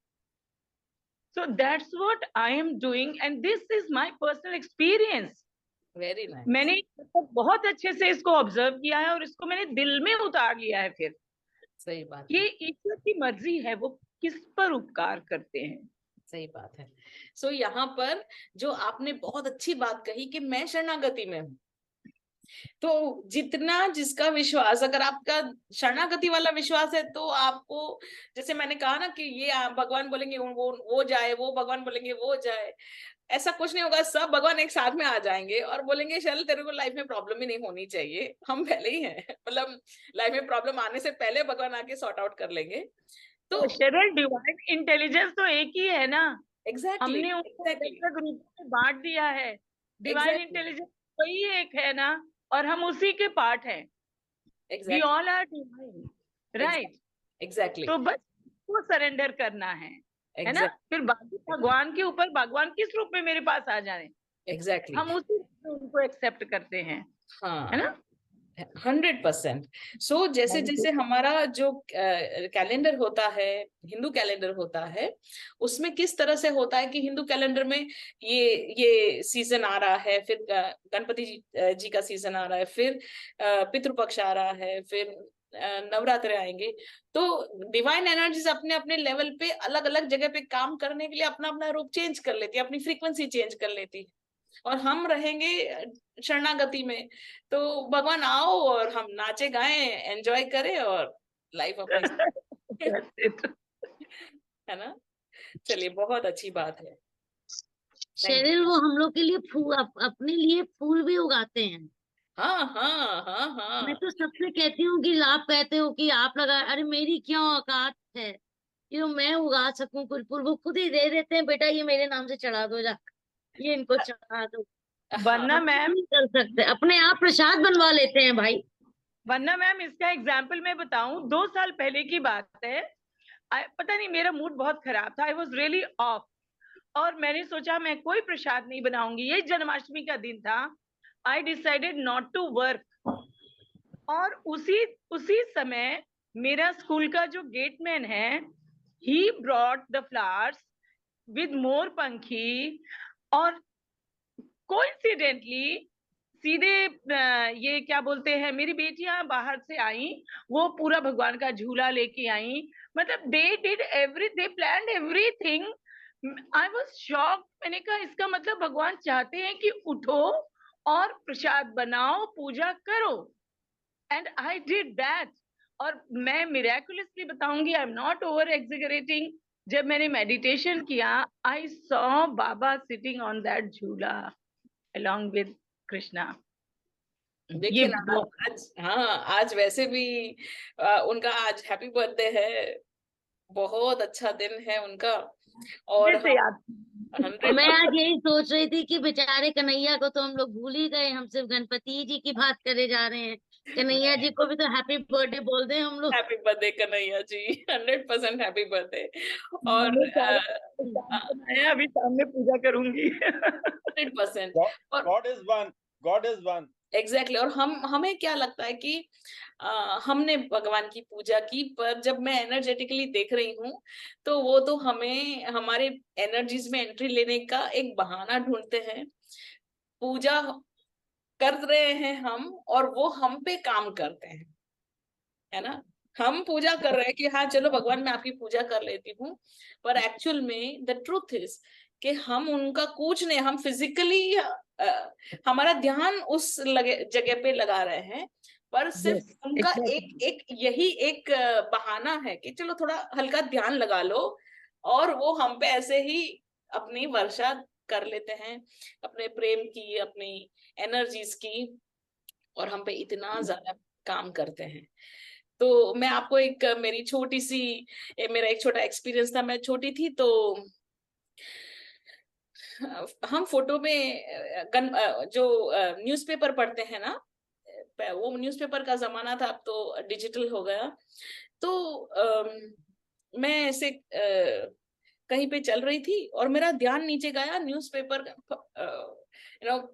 I: So that's what I am doing and this is my personal experience.
B: Very nice.
I: मैंने बहुत अच्छे से इसको ऑब्जर्व किया है और इसको मैंने दिल में उतार लिया है। फिर
B: सही बात,
I: ये ईश्वर की मर्जी है, वो किस पर उपकार करते हैं।
B: सही बात है। सो यहाँ पर जो आपने बहुत अच्छी बात कही कि मैं शरणागति में हूँ, तो जितना जिसका विश्वास, अगर आपका शरणागति वाला विश्वास है तो आपको, जैसे मैंने कहा ना कि ये भगवान बोलेंगे वो जाए, वो भगवान बोलेंगे वो जाए, ऐसा कुछ नहीं होगा। सब भगवान एक साथ में आ जाएंगे और बोलेंगे चल तेरे को लाइफ में प्रॉब्लम ही नहीं होनी चाहिए, हम पहले ही हैं, मतलब लाइफ में प्रॉब्लम आने से पहले भगवान आके सॉर्ट आउट कर लेंगे। तो
I: शेरिल डिवाइन इंटेलिजेंस तो एक ही है ना।
B: एग्जैक्टली
I: हमने उनको ग्रुप में बांट दिया है। डिवाइन इंटेलिजेंस वही एक है ना और हम उसी के पार्ट हैं। We all are divine, right?
B: Exactly.
I: तो बस वो सरेंडर करना है ना। फिर बाकी भगवान के ऊपर, भगवान किस रूप में मेरे पास आ जाए,
B: एग्जैक्टली
I: हम उसी रूप में उनको एक्सेप्ट करते हैं,
B: हाँ,
I: है ना।
B: 100%। सो जैसे जैसे हमारा जो कैलेंडर होता है, हिंदू कैलेंडर होता है, उसमें किस तरह से होता है कि हिंदू कैलेंडर में ये सीजन आ रहा है, फिर गणपति जी का सीजन आ रहा है, फिर पितृपक्ष आ रहा है, फिर नवरात्रे आएंगे, तो डिवाइन एनर्जीज अपने अपने लेवल पे अलग अलग जगह पे काम करने के लिए अपना अपना रूप चेंज कर लेती है, अपनी फ्रीक्वेंसी चेंज कर लेती है, और हम रहेंगे शरणागति में। तो भगवान आओ और हम नाचे गाएं, एंजॉय करें और लाइफ अपनी है ना। चलिए, बहुत अच्छी बात है।
F: शेरिल, वो हम लोग के लिए फूल, अपने लिए फूल भी उगाते हैं।
B: हाँ हाँ हाँ हाँ।
F: मैं तो सबसे कहती हूँ कि आप कहते हो कि आप लगा, अरे मेरी क्या औकात है कि मैं उगा सकूं कुछ फूल, वो खुद ही दे देते हैं, बेटा ये मेरे नाम से चढ़ा दो, जा ये इनको चढ़ा दो।
I: वरना मैम
F: नहीं कर सकते, अपने आप प्रसाद बनवा लेते हैं भाई।
I: वरना मैम इसका एग्जाम्पल मैं बताऊं, 2 साल पहले की बात है। पता नहीं मेरा मूड बहुत खराब था, आई वॉज रियली ऑफ, और मैंने सोचा मैं कोई प्रसाद नहीं बनाऊंगी, ये जन्माष्टमी का दिन था। I decided not to work, और उसी समय मेरा स्कूल का जो गेटमैन है, he brought the flowers with मोर पंखी, और कोइंसिडेंटली सीधे ये क्या बोलते हैं, मेरी बेटियां बाहर से आई, वो पूरा भगवान का झूला लेके आई, मतलब they planned everything. I was shocked, मैंने कहा इसका मतलब भगवान चाहते हैं कि उठो और प्रसाद बनाओ, पूजा करो, एंड आई डिड दैट। और मैं मिरेकुलसली बताऊंगी, आई एम नॉट ओवर एग्जीगरेटिंग, जब मैंने मेडिटेशन किया, I saw Baba sitting on that झूला along with कृष्णा।
B: देखिए ना, आज हाँ, आज वैसे भी उनका आज हैप्पी बर्थडे है, बहुत अच्छा दिन है उनका। और
F: मैं आज यही सोच रही थी कि बेचारे कन्हैया को तो हम लोग भूल ही गए, हम सिर्फ गणपति जी की बात करे जा रहे हैं। कन्हैया जी को भी तो हैप्पी बर्थडे बोल दें हम लोग।
B: Happy birthday Kanhaiya ji, 100% happy birthday. और
I: अभी सामने पूजा करूंगी।
B: 100%।
C: God is one, God is one।
B: Exactly. और हमें क्या लगता है कि हमने भगवान की पूजा की, पर जब मैं एनर्जेटिकली देख रही हूँ तो वो तो हमें हमारे एनर्जीज में एंट्री लेने का एक बहाना ढूंढते हैं। पूजा कर रहे हैं हम, और वो हम पे काम करते हैं, है ना। हम पूजा कर रहे हैं कि हाँ चलो भगवान मैं आपकी पूजा कर लेती हूँ, पर एक्चुअल में द ट्रूथ इज कि हम उनका कुछ नहीं, हम फिजिकली हमारा ध्यान उस जगह पे लगा रहे हैं, पर सिर्फ उनका एक यही एक बहाना है कि चलो थोड़ा हल्का ध्यान लगा लो, और वो हम पे ऐसे ही अपनी वर्षा कर लेते हैं, अपने प्रेम की, अपनी एनर्जीज की, और हम पे इतना ज्यादा काम करते हैं। तो मैं आपको एक मेरी छोटी सी मेरा एक छोटा एक्सपीरियंस था। मैं छोटी थी तो हम फोटो में जो न्यूज़पेपर पढ़ते हैं ना, वो न्यूज़पेपर का जमाना था, अब तो डिजिटल हो गया। तो मैं ऐसे कहीं पे चल रही थी और मेरा ध्यान नीचे गया, न्यूज़पेपर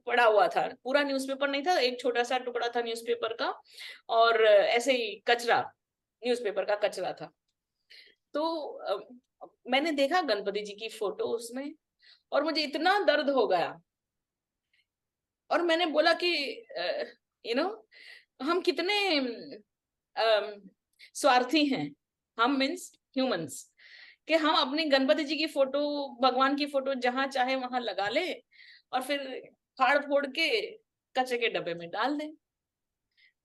B: पड़ा हुआ था, पूरा न्यूज़पेपर नहीं था, एक छोटा सा टुकड़ा था न्यूज़पेपर का, और ऐसे ही कचरा, न्यूज़पेपर का कचरा था। तो मैंने देखा गणपति जी की फोटो उसमें, और मुझे इतना दर्द हो गया, और मैंने बोला कि हम कितने स्वार्थी हैं, हम मीन्स ह्यूमंस, कि हम अपनी गणपति जी की फोटो, भगवान की फोटो जहां चाहे वहां लगा ले, और फिर फाड़ फोड़ के कचरे के डब्बे में डाल दें।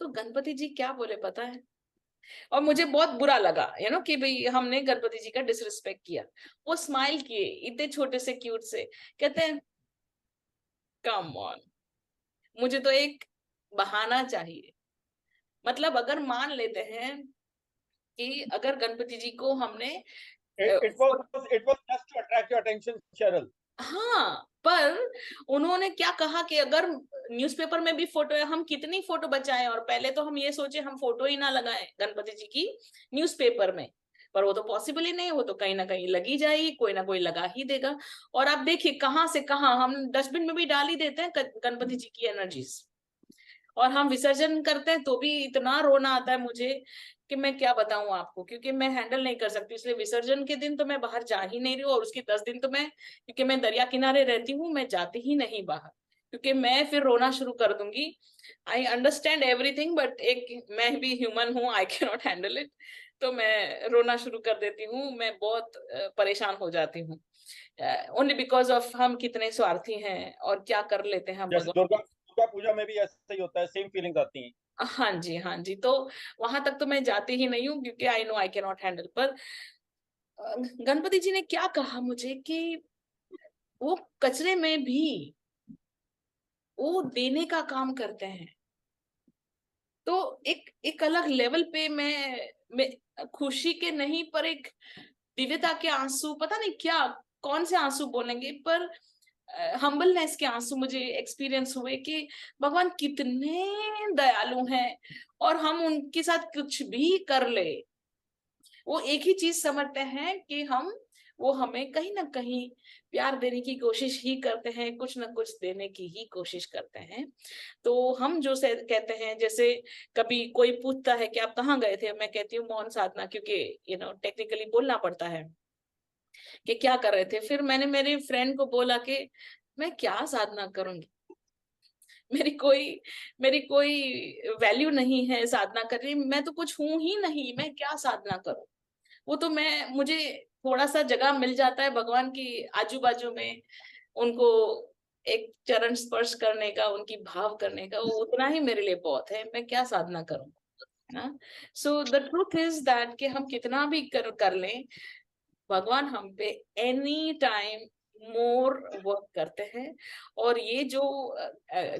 B: तो गणपति जी क्या बोले पता है, और मुझे बहुत बुरा लगा कि भाई हमने गणपति जी का डिसरिस्पेक्ट किया। वो स्माइल किए इतने छोटे से क्यूट से, कहते हैं कम ऑन, मुझे तो एक बहाना चाहिए। मतलब अगर मान लेते हैं कि अगर गणपति जी को हमने
C: it was just to attract your attention, Cheryl।
B: हाँ, पर उन्होंने क्या कहा कि अगर न्यूज़पेपर में भी फोटो है, हम कितनी फोटो बचाएं, और पहले तो हम ये सोचे हम फोटो ही ना लगाएं गणपति जी की न्यूज़पेपर में, पर वो तो पॉसिबल ही नहीं, वो तो कहीं ना कहीं लगी जाएगी, कोई ना कोई लगा ही देगा। और आप देखिए कहाँ से कहाँ हम डस्टबिन में भी डाल ही देते हैं गणपति जी की एनर्जीज, और हम विसर्जन करते हैं तो भी इतना रोना आता है मुझे कि मैं क्या बताऊं आपको, क्योंकि मैं हैंडल नहीं कर सकती। इसलिए विसर्जन के दिन तो मैं बाहर जा ही नहीं रही हूँ, और उसके 10 दिन तो मैं, क्योंकि मैं दरिया किनारे रहती हूँ, मैं जाती ही नहीं बाहर, क्योंकि मैं फिर रोना शुरू कर दूंगी। आई अंडरस्टैंड एवरीथिंग, बट एक मैं भी ह्यूमन हूँ, I can not handle it, तो मैं रोना शुरू कर देती हूँ, मैं बहुत परेशान हो जाती हूँ, ओनली बिकॉज ऑफ हम कितने स्वार्थी हैं और क्या कर लेते हैं हम।
C: दुर्गा पूजा में भी ऐसा ही होता है, सेम फीलिंग्स आती हैं।
B: हाँ जी, हाँ जी। तो वहां तक तो मैं जाती ही नहीं हूँ, क्योंकि I know I can not handle. पर गणपति जी ने क्या कहा मुझे कि वो कचरे में भी वो देने का काम करते हैं। तो एक अलग लेवल पे मैं खुशी के नहीं, पर एक दिव्यता के आंसू, पता नहीं क्या, कौन से आंसू बोलेंगे, पर हम्बलनेस के आंसू मुझे एक्सपीरियंस हुए कि भगवान कितने दयालु हैं, और हम उनके साथ कुछ भी कर ले, वो एक ही चीज समझते हैं कि वो हमें कहीं ना कहीं प्यार देने की कोशिश ही करते हैं, कुछ ना कुछ देने की ही कोशिश करते हैं। तो हम जो से कहते हैं, जैसे कभी कोई पूछता है कि आप कहाँ गए थे, मैं कहती हूँ मौन साधना, क्योंकि टेक्निकली बोलना पड़ता है कि क्या कर रहे थे। फिर मैंने मेरे फ्रेंड को बोला कि मैं क्या साधना करूंगी, मेरी कोई वैल्यू नहीं है साधना कर रही, मैं तो कुछ हूं ही नहीं, मैं क्या साधना करूं। वो तो मुझे थोड़ा सा जगह मिल जाता है भगवान की आजू बाजू में, उनको एक चरण स्पर्श करने का, उनकी भाव करने का, वो उतना ही मेरे लिए बहुत है, मैं क्या साधना करूं, है ना। So the truth is that कि हम कितना भी कर लें, भगवान हम पे एनी टाइम मोर वर्क करते हैं। और ये जो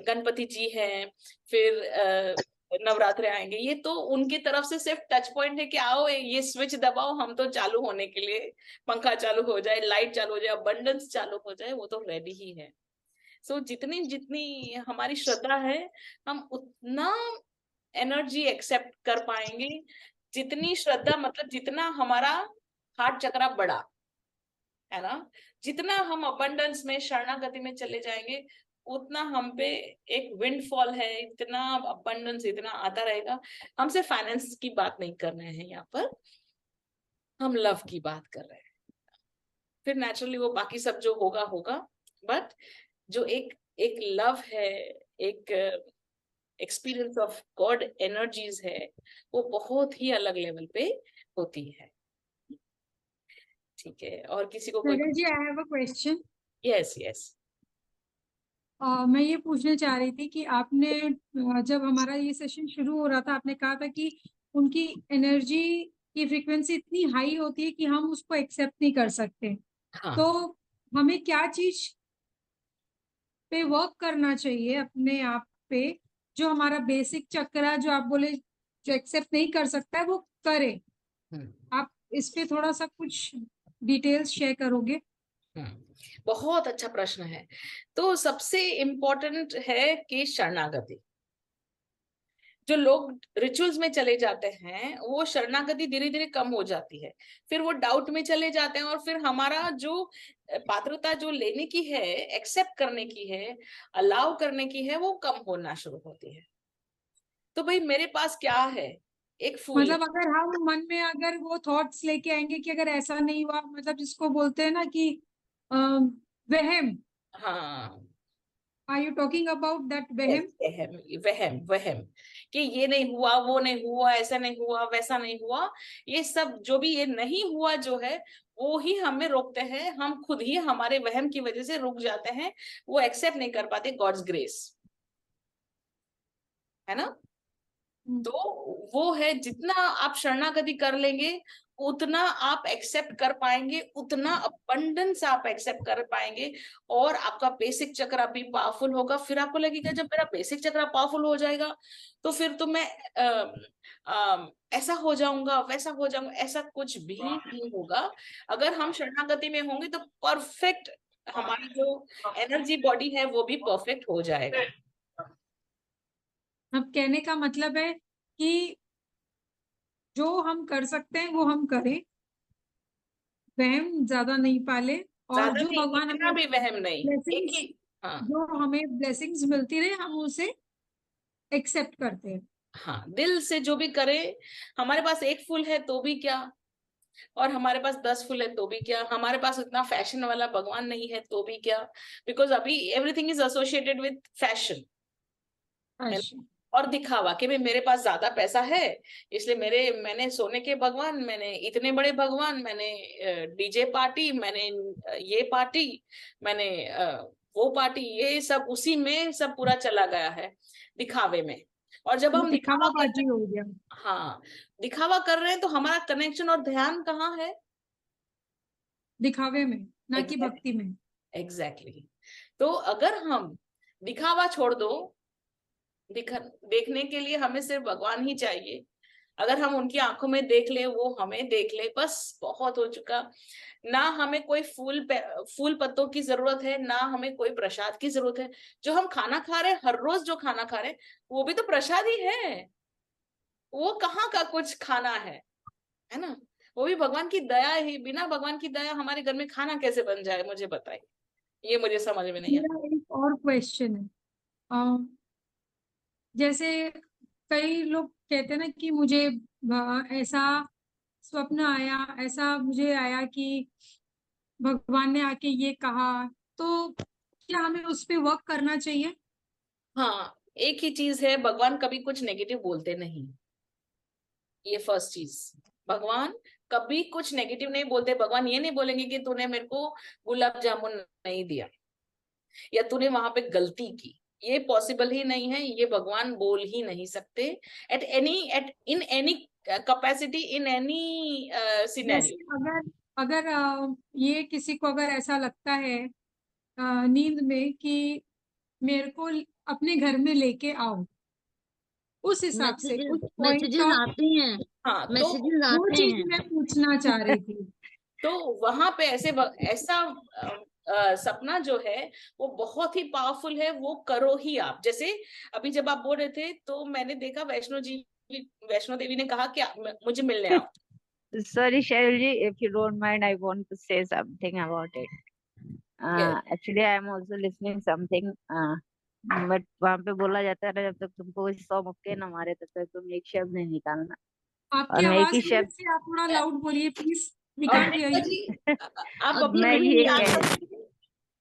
B: गणपति जी हैं, फिर नवरात्रे आएंगे, ये तो उनकी तरफ से सिर्फ टच पॉइंट है कि आओ ये स्विच दबाओ, हम तो चालू होने के लिए, पंखा चालू हो जाए, लाइट चालू हो जाए, अबंडेंस चालू हो जाए, वो तो रेडी ही है। सो जितनी जितनी हमारी श्रद्धा है, हम उतना एनर्जी एक्सेप्ट कर पाएंगे। जितनी श्रद्धा मतलब जितना हमारा हार्ट चक्रा बड़ा है ना, जितना हम अबंडेंस में, शरणागति में चले जाएंगे, उतना हम पे एक विंडफॉल है, इतना अबंडेंस इतना आता रहेगा। हम सिर्फ फाइनेंस की बात नहीं कर रहे हैं यहाँ पर, हम लव की बात कर रहे हैं। फिर नेचुरली वो बाकी सब जो होगा होगा, बट जो एक लव है, एक एक्सपीरियंस ऑफ गॉड एनर्जीज है, वो बहुत ही अलग लेवल पे होती है। ठीक है, और किसी को कोई?
A: जी, I have a question.
B: Yes yes.
A: मैं ये पूछना चाह रही थी कि आपने जब हमारा ये सेशन शुरू हो रहा था, आपने कहा था कि उनकी एनर्जी की फ्रीक्वेंसी इतनी हाई होती है कि हम उसको एक्सेप्ट नहीं कर सकते।
B: हाँ।
A: तो हमें क्या चीज पे वर्क करना चाहिए अपने आप पे, जो हमारा बेसिक चक्रा, जो आप बोले जो एक्सेप्ट नहीं कर सकता है, वो करे। आप इस पे थोड़ा सा कुछ डिटेल्स शेयर करोगे?
B: बहुत अच्छा प्रश्न है। तो सबसे इम्पोर्टेंट है कि शरणागति। जो लोग रिचुअल्स में चले जाते हैं, वो शरणागति धीरे धीरे कम हो जाती है, फिर वो डाउट में चले जाते हैं, और फिर हमारा जो पात्रता जो लेने की है, एक्सेप्ट करने की है, अलाउ करने की है, वो कम होना शुरू होती है। तो भाई मेरे पास क्या है, एक फूल।
A: मतलब अगर हम मन में अगर वो थॉट्स लेके आएंगे कि अगर ऐसा नहीं हुआ, मतलब जिसको बोलते हैं ना कि वहम,
B: हाँ,
A: are you talking about that वहम?
B: वहम वहम वहम कि ये नहीं हुआ, वो नहीं हुआ, ऐसा नहीं हुआ, वैसा नहीं हुआ, ये सब जो भी ये नहीं हुआ जो है, वो ही हमें रोकते हैं। हम खुद ही हमारे वहम की वजह से रुक जाते हैं, वो एक्सेप्ट नहीं कर पाते गॉड्स ग्रेस, है ना। तो वो है, जितना आप शरणागति कर लेंगे, उतना आप एक्सेप्ट कर पाएंगे, उतना अबंडेंस आप एक्सेप्ट कर पाएंगे, और आपका बेसिक चक्र भी पावरफुल होगा। फिर आपको लगेगा जब मेरा बेसिक चक्र पावरफुल हो जाएगा, तो फिर तो मैं ऐसा हो जाऊंगा, वैसा हो जाऊंगा, ऐसा कुछ भी नहीं होगा। अगर हम शरणागति में होंगे तो परफेक्ट हमारी जो एनर्जी बॉडी है वो भी परफेक्ट हो जाएगा।
A: अब कहने का मतलब है कि जो हम कर सकते हैं वो हम करें, वहम ज्यादा नहीं पाले, और जो भगवान
B: इतना भी वहम नहीं, एक
A: ब्लेसिंग्स,
B: ही। हाँ
A: जो हमें ब्लेसिंग्स मिलती रहे, हम उसे एक्सेप्ट करते हैं।
B: हाँ, दिल से जो भी करे। हमारे पास एक फूल है तो भी क्या, और हमारे पास 10 फूल है तो भी क्या, हमारे पास इतना फैशन वाला भगवान नहीं है तो भी क्या, बिकॉज अभी everything is associated with fashion और दिखावा, कि मेरे पास ज्यादा पैसा है, इसलिए मैंने सोने के भगवान, मैंने इतने बड़े भगवान, मैंने डीजे पार्टी, मैंने ये पार्टी, मैंने वो पार्टी, ये सब उसी में सब पूरा चला गया है, दिखावे में। और जब हम दिखावा
A: दिखावाबाजी हो गया।
B: हाँ, दिखावा कर रहे हैं, तो हमारा कनेक्शन और ध्यान कहाँ है?
A: दिखावे में, ना कि भक्ति में।
B: एग्जैक्टली। तो अगर हम दिखावा छोड़ दो, देखने के लिए हमें सिर्फ भगवान ही चाहिए, अगर हम उनकी आंखों में देख ले, वो हमें देख ले, बस बहुत हो चुका। ना हमें कोई फूल पत्तों की जरूरत है, ना हमें कोई प्रसाद की जरूरत है। जो हम खाना खा रहे हैं, हर रोज जो खाना खा रहे हैं, वो भी तो प्रसाद ही है। वो कहाँ का कुछ खाना है ना? वो भी भगवान की दया ही। बिना भगवान की दया हमारे घर में खाना कैसे बन जाए, मुझे बताइए। ये मुझे समझ में नहीं आता।
A: मेरा एक और क्वेश्चन है। जैसे कई लोग कहते हैं ना कि मुझे ऐसा स्वप्न आया, ऐसा मुझे आया कि भगवान ने आके ये कहा, तो क्या हमें उस पे वर्क करना चाहिए?
B: हाँ, एक ही चीज है, भगवान कभी कुछ नेगेटिव बोलते नहीं। ये फर्स्ट चीज, भगवान कभी कुछ नेगेटिव नहीं बोलते। भगवान ये नहीं बोलेंगे कि तूने मेरे को गुलाब जामुन नहीं दिया या तूने वहां पे गलती की। ये पॉसिबल ही नहीं है, ये भगवान बोल ही नहीं सकते at in any capacity, in any
A: जैसे
B: सिनेरियो।
A: अगर ये किसी को अगर ऐसा लगता है नींद में कि मेरे को अपने घर में लेके आओ, उस हिसाब से उस पॉइंट
F: मैसेजेस
A: ऑफ,
F: आते हैं,
B: हाँ, तो
F: मैसेजेस
A: वो
F: आते
A: चीज
F: हैं।
A: मैं पूछना चाह रही थी।
B: तो वहां पे ऐसा सपना जो है वो बहुत ही पावरफुल है। वो करो ही आप। जैसे अभी जब आप बोल रहे थे तो मैंने देखा वैष्णो देवी ने कहा कि मुझे मिलने आओ।
J: Sorry, Shailji, if you don't mind, I want to say something about it.
B: Yes.
J: Actually, I am also listening something. But वहाँ पे बोला जाता है ना, जब तक तुमको कोई 100 मुक्के न मारे तब तक तुम एक शब्द नहीं निकालना।
A: आपकी
J: और मैं एक
A: आवाज
J: ही
A: थोड़ी
J: शब्द
A: सी, आप थोड़ा लाउड बोलिए प्लीज, वी
B: और
A: कांट हियर
B: प्रियंका
A: यू।
B: जी, आप अपनी
J: मैं
B: वीडियो
J: ये
B: निकाल
J: कह
B: सकते हैं।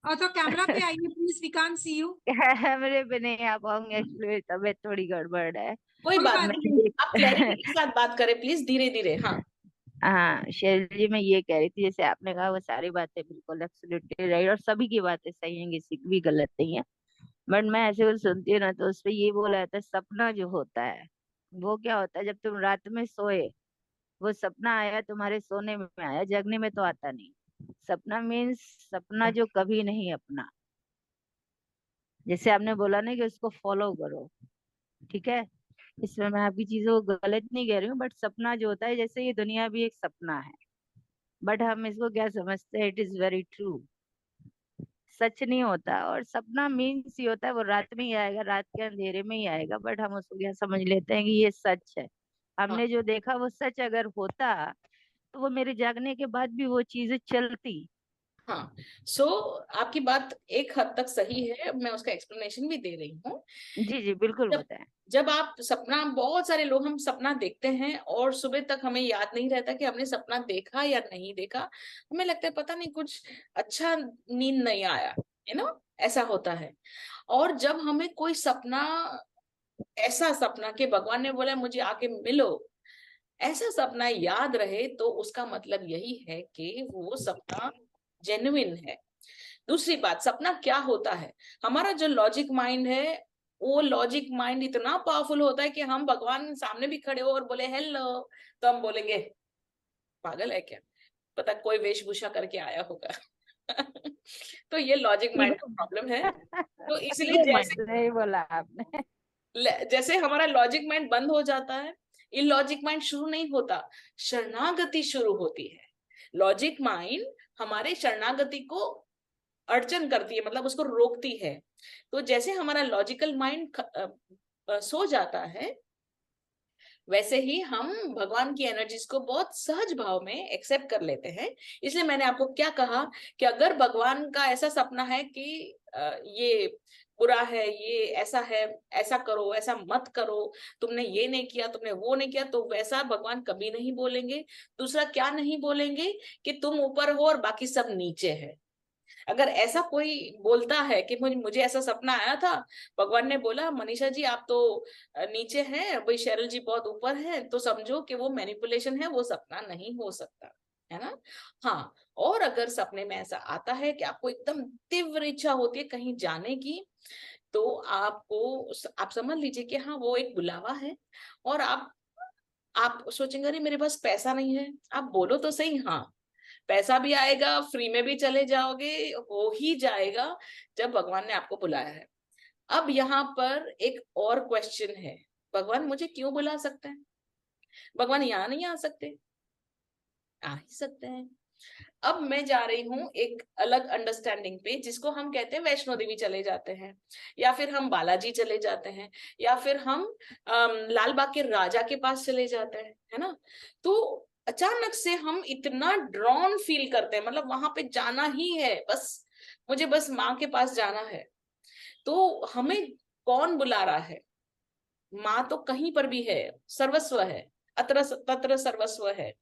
A: और तो कैमरा पे आइए please, we can't see you.
J: कैमरे पे नहीं आ पाऊंगी, एक्चुअली मेरी तबीयत थोड़ी गड़बड़ है।
B: कोई
A: कोई
B: बात
A: बात
B: नहीं,
A: नहीं।
B: आप क्लैरिटी के साथ बात करें प्लीज, धीरे धीरे। हाँ,
J: हाँ शैल जी, मैं ये कह रही थी, जैसे आपने कहा वो सारी बातें बिल्कुल एब्सोल्युटली राइट, और सभी की बातें सही हैं, किसी की भी गलत नहीं है। बट मैं ऐसे कुछ सुनती हूँ ना, तो उसपे ये बोला जाता है सपना जो होता है वो क्या होता है, जब तुम रात में सोए वो सपना आया, तुम्हारे सोने में आया, जगने में तो आता नहीं। सपना मीन्स सपना जो कभी नहीं अपना। जैसे आपने बोला ना कि उसको फॉलो करो, ठीक है, इसमें मैं आपकी चीजों को गलत नहीं कह रही हूँ, बट सपना जो होता है, जैसे ये दुनिया भी एक सपना है, बट हम इसको क्या समझते हैं, इट इज वेरी ट्रू, सच नहीं होता। और सपना मीन्स ये होता है वो रात में ही आएगा, रात के अंधेरे में ही आएगा, बट हम उसको क्या समझ लेते हैं कि ये सच है।
B: हाँ,
J: हमने जो देखा वो सच अगर होता तो वो मेरे जागने के बाद भी वो चीजें चलती।
B: हाँ। सो आपकी बात एक हद तक सही है, मैं उसका एक्सप्लेनेशन भी दे रही हूँ।
J: जी जी बिल्कुल
B: जब
J: बताएं।
B: जब आप सपना, बहुत सारे लोग हम सपना देखते हैं और सुबह तक हमें याद नहीं रहता कि हमने सपना देखा या नहीं देखा। हमें लगता है पता नहीं कुछ अच्छा नींद नहीं आया, ऐसा होता है। और जब हमें कोई सपना, ऐसा सपना कि भगवान ने बोला मुझे आके मिलो, ऐसा सपना याद रहे, तो उसका मतलब यही है कि वो सपना जेन्युइन है। दूसरी बात, सपना क्या होता है, हमारा जो लॉजिक माइंड है, वो लॉजिक माइंड इतना पावरफुल होता है कि हम भगवान सामने भी खड़े हो और बोले हेलो, तो हम बोलेंगे पागल है क्या, पता कोई वेशभूषा करके आया होगा। तो ये लॉजिक माइंड का प्रॉब्लम है। तो इसलिए
J: सही बोला आपने।
B: जैसे हमारा लॉजिक माइंड बंद हो जाता है, इलॉजिक माइंड शुरू नहीं होता, शरणागति शुरू होती है। लॉजिक माइंड हमारे शरणागति को अड़चन करती है, मतलब उसको रोकती है। तो जैसे हमारा लॉजिकल माइंड सो जाता है, वैसे ही हम भगवान की एनर्जीज को बहुत सहज भाव में एक्सेप्ट कर लेते हैं। इसलिए मैंने आपको क्या कहा कि अगर भगवान का ऐसा सपना है कि ये बुरा है, ये ऐसा है, ऐसा करो, ऐसा मत करो, तुमने ये नहीं किया, तुमने वो नहीं किया, तो वैसा भगवान कभी नहीं बोलेंगे। दूसरा क्या नहीं बोलेंगे कि तुम ऊपर हो और बाकी सब नीचे है। अगर ऐसा कोई बोलता है कि मुझे ऐसा सपना आया था, भगवान ने बोला मनीषा जी आप तो नीचे हैं, भाई शैरल जी बहुत ऊपर है, तो समझो कि वो मैनिपुलेशन है, वो सपना नहीं हो सकता, है ना। हाँ, और अगर सपने में ऐसा आता है कि आपको एकदम तीव्र इच्छा होती है कहीं जाने की, तो आप समझ लीजिए कि हाँ वो एक बुलावा है। और आप सोचेंगे अरे मेरे पास पैसा नहीं है, आप बोलो तो सही, हाँ पैसा भी आएगा, फ्री में भी चले जाओगे, हो ही जाएगा जब भगवान ने आपको बुलाया है। अब यहाँ पर एक और क्वेश्चन है, भगवान मुझे क्यों बुला सकते हैं? भगवान यहाँ नहीं आ सकते? आ ही सकते हैं। अब मैं जा रही हूँ एक अलग अंडरस्टैंडिंग पे, जिसको हम कहते हैं वैष्णो देवी चले जाते हैं, या फिर हम बालाजी चले जाते हैं, या फिर हम लाल बाग के राजा के पास चले जाते हैं, है ना। तो अचानक से हम इतना ड्रॉन फील करते हैं, मतलब वहां पे जाना ही है, बस मुझे बस माँ के पास जाना है। तो हमें कौन बुला रहा है? माँ तो कहीं पर भी है, सर्वस्व है, अत्र तत्र सर्वस्व है।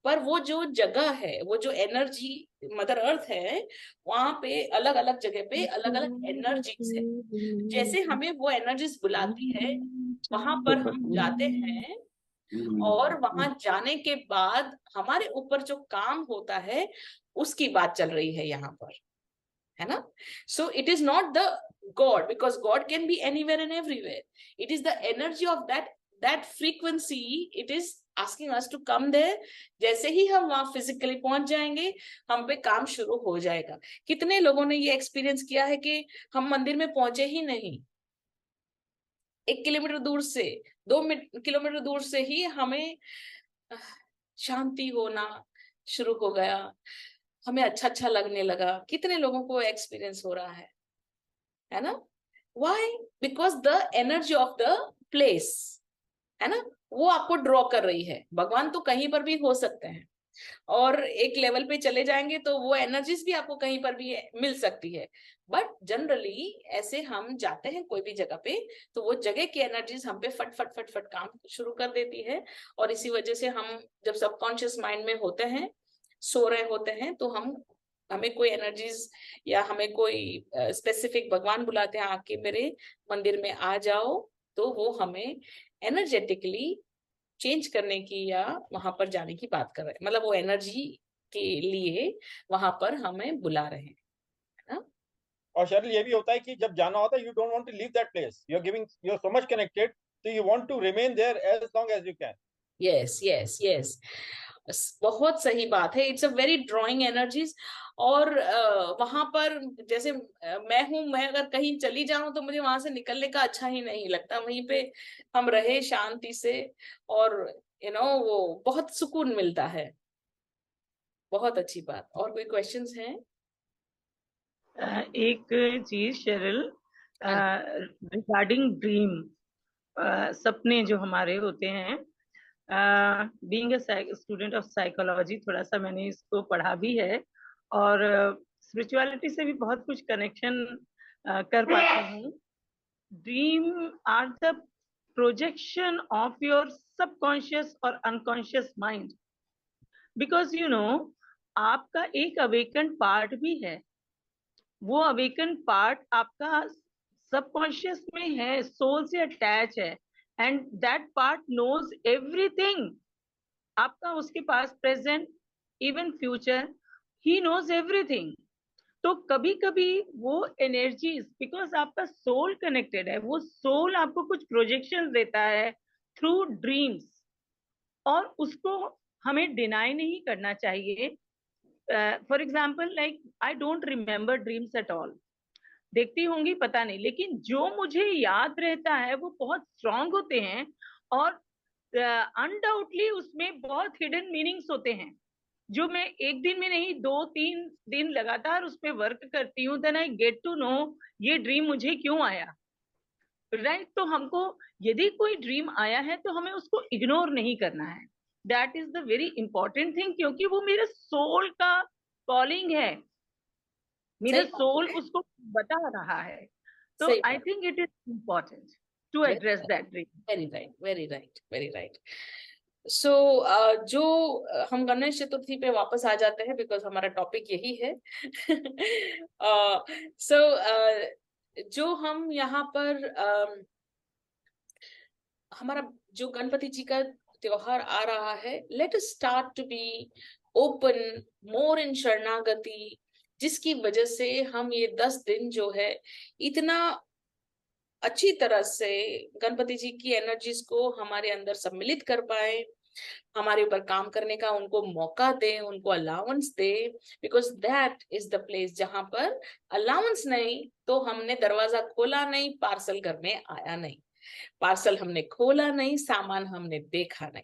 B: पर वो जो जगह है, वो जो एनर्जी मदर अर्थ है, वहां पे अलग अलग जगह पे अलग अलग एनर्जीज है। जैसे हमें वो एनर्जीज बुलाती है, वहां पर हम जाते हैं, और वहां जाने के बाद हमारे ऊपर जो काम होता है उसकी बात चल रही है यहाँ पर, है ना। So it is not the God, because God can be anywhere and everywhere. It is the energy of that frequency. It is asking us to come there. जैसे ही हम वहां फिजिकली पहुंच जाएंगे, हम पे काम शुरू हो जाएगा। कितने लोगों ने ये एक्सपीरियंस किया है कि हम मंदिर में पहुंचे ही नहीं, 1 किलोमीटर दूर से, 2 किलोमीटर दूर से ही हमें शांति होना शुरू हो गया, हमें अच्छा अच्छा लगने लगा। कितने लोगों को एक्सपीरियंस हो रहा है ना। Why? Because the energy of the place, है ना, वो आपको ड्रॉ कर रही है। भगवान तो कहीं पर भी हो सकते हैं, और एक लेवल पे चले जाएंगे तो वो एनर्जीज भी आपको कहीं पर भी मिल सकती है। बट जनरली ऐसे हम जाते हैं कोई भी जगह पे, तो वो जगह की एनर्जीज हम पे फट फट फट फट काम शुरू कर देती है, और इसी वजह से हम जब सबकॉन्शियस माइंड में होते हैं, सो रहे होते हैं, तो हमें कोई एनर्जीज या हमें कोई स्पेसिफिक भगवान बुलाते हैं, आके मेरे मंदिर में आ जाओ, तो वो हमें एनर्जेटिकली चेंज करने की या वहां पर जाने की बात कर रहे हैं, मतलब वो एनर्जी के लिए वहां पर हमें बुला रहे हैं, है ना।
C: और शर्ल ये भी होता है कि जब जाना होता है, you don't want to leave that place, you are so much connected, so you want to remain there as long as you can.
B: yes बहुत सही बात है। It's a very drawing energies. और वहां पर जैसे मैं अगर कहीं चली जाऊं तो मुझे वहां से निकलने का अच्छा ही नहीं लगता। वहीं पे हम रहे शांति से, और वो बहुत सुकून मिलता है। बहुत अच्छी बात। और कोई क्वेश्चंस हैं?
I: एक चीज शेरिल, रिगार्डिंग ड्रीम, सपने जो हमारे होते हैं, being a student of psychology, थोड़ा सा मैंने इसको पढ़ा भी है, और स्पिरिचुअलिटी से भी बहुत कुछ कनेक्शन कर पाती हूँ। Dream are the projection of your subconscious और अनकॉन्शियस माइंड, बिकॉज आपका एक अवेकन पार्ट भी है। वो अवेकन पार्ट आपका सबकॉन्शियस में है, सोल से अटैच है, and that part knows everything. आपका उसके पास present, even future, he knows everything. तो कभी कभी वो एनर्जीज, बिकॉज आपका सोल कनेक्टेड है, वो सोल आपको कुछ प्रोजेक्शन देता है थ्रू ड्रीम्स, और उसको हमें डिनाई नहीं करना चाहिए। For example, like I don't remember dreams at all, देखती होंगी पता नहीं, लेकिन जो मुझे याद रहता है वो बहुत स्ट्रांग होते हैं, और अनडाउटली उसमें बहुत हिडन मीनिंग्स होते हैं, जो मैं एक दिन में नहीं, 2-3 दिन लगातार उस पर वर्क करती हूँ, then I get to know ये ड्रीम मुझे क्यों आया, राइट। तो हमको यदि कोई ड्रीम आया है तो हमें उसको इग्नोर नहीं करना है। That is the very important thing, क्योंकि वो मेरे सोल का कॉलिंग है, मेरा सोल उसको बता रहा है। तो I think it is important to address that dream.
B: Very right. So जो हम गणेश चतुर्थी पे वापस आ जाते हैं, बिकॉज हमारा टॉपिक यही है। जो हम यहाँ पर हमारा जो गणपति जी का त्योहार आ रहा है, let us start to be open more in शरणागति, जिसकी वजह से हम ये 10 दिन जो है इतना अच्छी तरह से गणपति जी की एनर्जीज को हमारे अंदर सम्मिलित कर पाए, हमारे ऊपर काम करने का उनको मौका दे, उनको allowance they, because that is the place जहां पर अलाउंस नहीं तो हमने दरवाजा खोला नहीं, पार्सल घर में आया नहीं, पार्सल हमने खोला नहीं, सामान हमने देखा नहीं।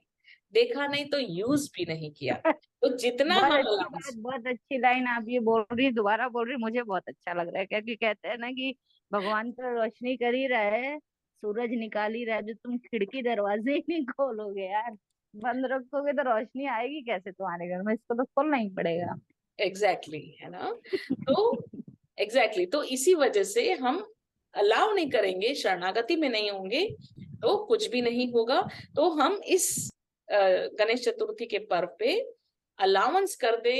B: देखा नहीं तो यूज भी नहीं किया। तो जितना हम
J: बहुत अच्छी
B: allowance-
J: बात, बहुत अच्छी लाइन आप ये बोल रही, दोबारा बोल रही, मुझे बहुत अच्छा लग रहा है, क्योंकि कहते हैं ना कि भगवान तो रोशनी कर ही रहा है, सूरज निकाल ही रहा है, जो तुम खिड़की दरवाजे ही नहीं खोलोगे यार, बंद रखोगे तो रोशनी आएगी कैसे तुम्हारे घर में? इसको तो खोलना ही पड़ेगा।
B: एग्जैक्टली है ना। तो एग्जैक्टली तो इसी वजह से हम अलाउ नहीं करेंगे, शरणागति में नहीं होंगे तो कुछ भी नहीं होगा। तो हम इस गणेश चतुर्थी के पर्व पे अलाउंस कर दे,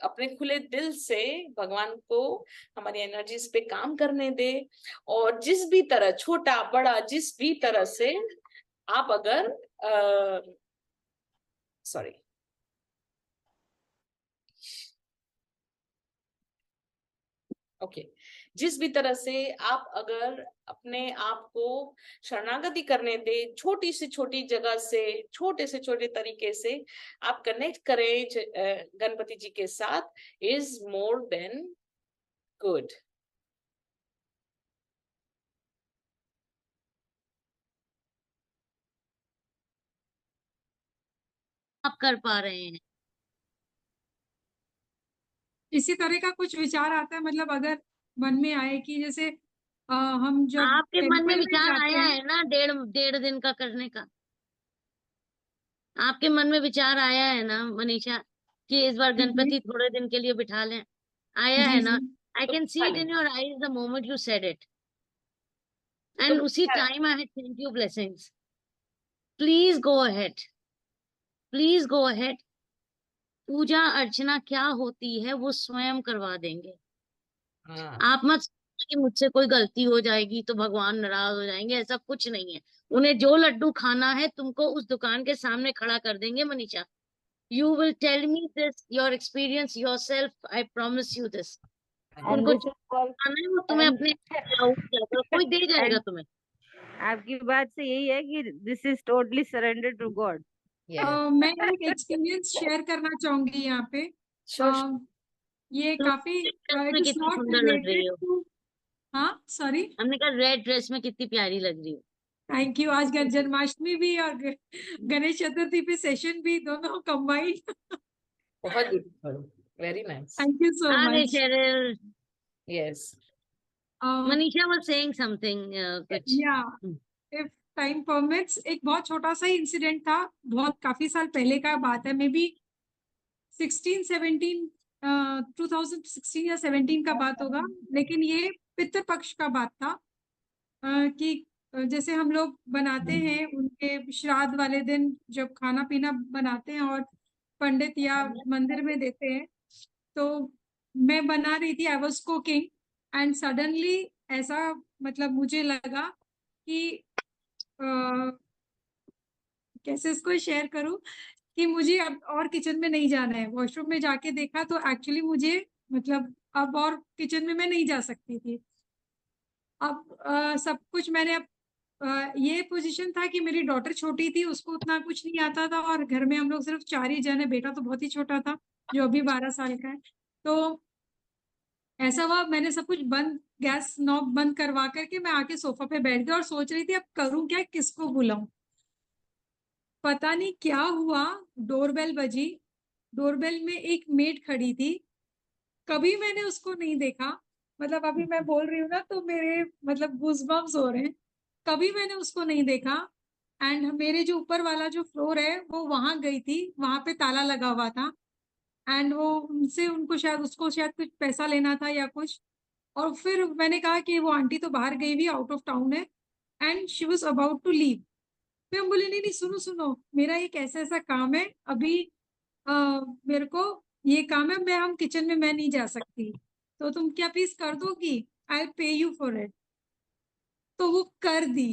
B: अपने खुले दिल से भगवान को हमारी एनर्जीज पे काम करने दे। और जिस भी तरह, छोटा बड़ा जिस भी तरह से आप अगर सॉरी ओके जिस भी तरह से आप अगर अपने आप को शरणागति करने दे, छोटी से छोटी जगह से, छोटे से छोटे तरीके से आप कनेक्ट करें गणपति जी के साथ, इज मोर देन गुड।
F: आप कर पा रहे हैं।
A: इसी तरह का कुछ विचार आता है, मतलब अगर मन में आए कि जैसे हम जब
F: आपके मन में
A: टेम्पल में
F: विचार
A: जाते
F: आया
A: हैं,
F: है ना डेढ़ डेढ़ दिन का करने का? आपके मन में विचार आया है ना मनीषा कि इस बार
A: जी जी
F: गणपति थोड़े दिन के लिए बिठा लें? आया
A: जी
F: है ना?
A: जी
F: I can see it in your eyes the moment you said it, and उसी time I thank you blessings. Please go ahead, please go ahead. पूजा अर्चना क्या होती है वो स्वयं करवा देंगे।
B: हाँ
F: आप मत सोचना कि मुझसे कोई गलती हो जाएगी तो भगवान नाराज हो जाएंगे, ऐसा कुछ नहीं है। उन्हें जो लड्डू खाना है तुमको उस दुकान के सामने खड़ा कर देंगे Manisha. You will tell me this your experience yourself, I promise you this.
J: And
F: उनको
J: दिस
F: जो
J: इज कॉल्ड,
F: खाना है वो तुम्हें
J: एंड
F: अपने कोई दे जाएगा तुम्हें।
J: आपकी बात से यही है कि this is totally surrender to God.
A: मैं एक एक्सपीरियंस शेयर करना चाहूंगी यहाँ पे।
B: श्योर।
A: ये
F: तुम
A: काफी
F: ड्रेस
A: इट
F: में
A: इज
F: कितनी
A: नॉट
F: सुंदर लग रही
A: रिलेटेड
F: हो।
A: टू, हाँ सॉरी,
F: हमने कहा रेड ड्रेस में कितनी प्यारी लग रही हो।
A: Thank you. आज जन्माष्टमी भी और गणेश चतुर्थी पे सेशन भी, दोनों कंबाइंड।
B: बहुत beautiful, very nice.
A: Thank you so
F: अरे
A: much.
F: Sheryl,
B: yes
F: Manisha was saying something कुछ।
A: या इफ टाइम परमिट्स, एक बहुत छोटा सा इंसिडेंट था, बहुत काफी साल पहले का बात है, मे बी 2016 या 17 का बात होगा। लेकिन ये पितृपक्ष का बात था, कि जैसे हम लोग बनाते हैं उनके श्राद्ध वाले दिन, जब खाना पीना बनाते हैं और पंडित या मंदिर में देते हैं, तो मैं बना रही थी, I was cooking, and suddenly ऐसा मतलब मुझे लगा कि कैसे इसको शेयर करूं, कि मुझे अब और किचन में नहीं जाना है। वॉशरूम में जाके देखा तो एक्चुअली मुझे मतलब अब और किचन में मैं नहीं जा सकती थी। अब सब कुछ मैंने अब ये पोजीशन था कि मेरी डॉटर छोटी थी, उसको उतना कुछ नहीं आता था, और घर में हम लोग सिर्फ 4 ही जन है, बेटा तो बहुत ही छोटा था जो अभी 12 साल का है। तो ऐसा हुआ, मैंने सब कुछ बंद, गैस नॉब बंद करवा करके मैं आके सोफा पे बैठ गई और सोच रही थी अब करूं क्या, किसको बुलाऊं। पता नहीं क्या हुआ, डोरबेल बजी। डोरबेल में एक मेड खड़ी थी, कभी मैंने उसको नहीं देखा। मतलब अभी मैं बोल रही हूँ ना तो मेरे मतलब गूज़बम्प्स हो रहे हैं। कभी मैंने उसको नहीं देखा। एंड मेरे जो ऊपर वाला जो फ्लोर है वो वहां गई थी, वहां पे ताला लगा हुआ था। एंड वो उनसे, उनको शायद, उसको शायद कुछ पैसा लेना था या कुछ। और फिर मैंने कहा कि वो आंटी तो बाहर गई हुई, आउट ऑफ टाउन है, and she was about to leave. फिर हम बोले नहीं नहीं, सुनो सुनो, मेरा एक ऐसा ऐसा काम है अभी, मेरे को ये काम है, मैं हम किचन में मैं नहीं जा सकती, तो तुम क्या प्लीज कर दोगी, आई पे यू फॉर इट। तो वो कर दी।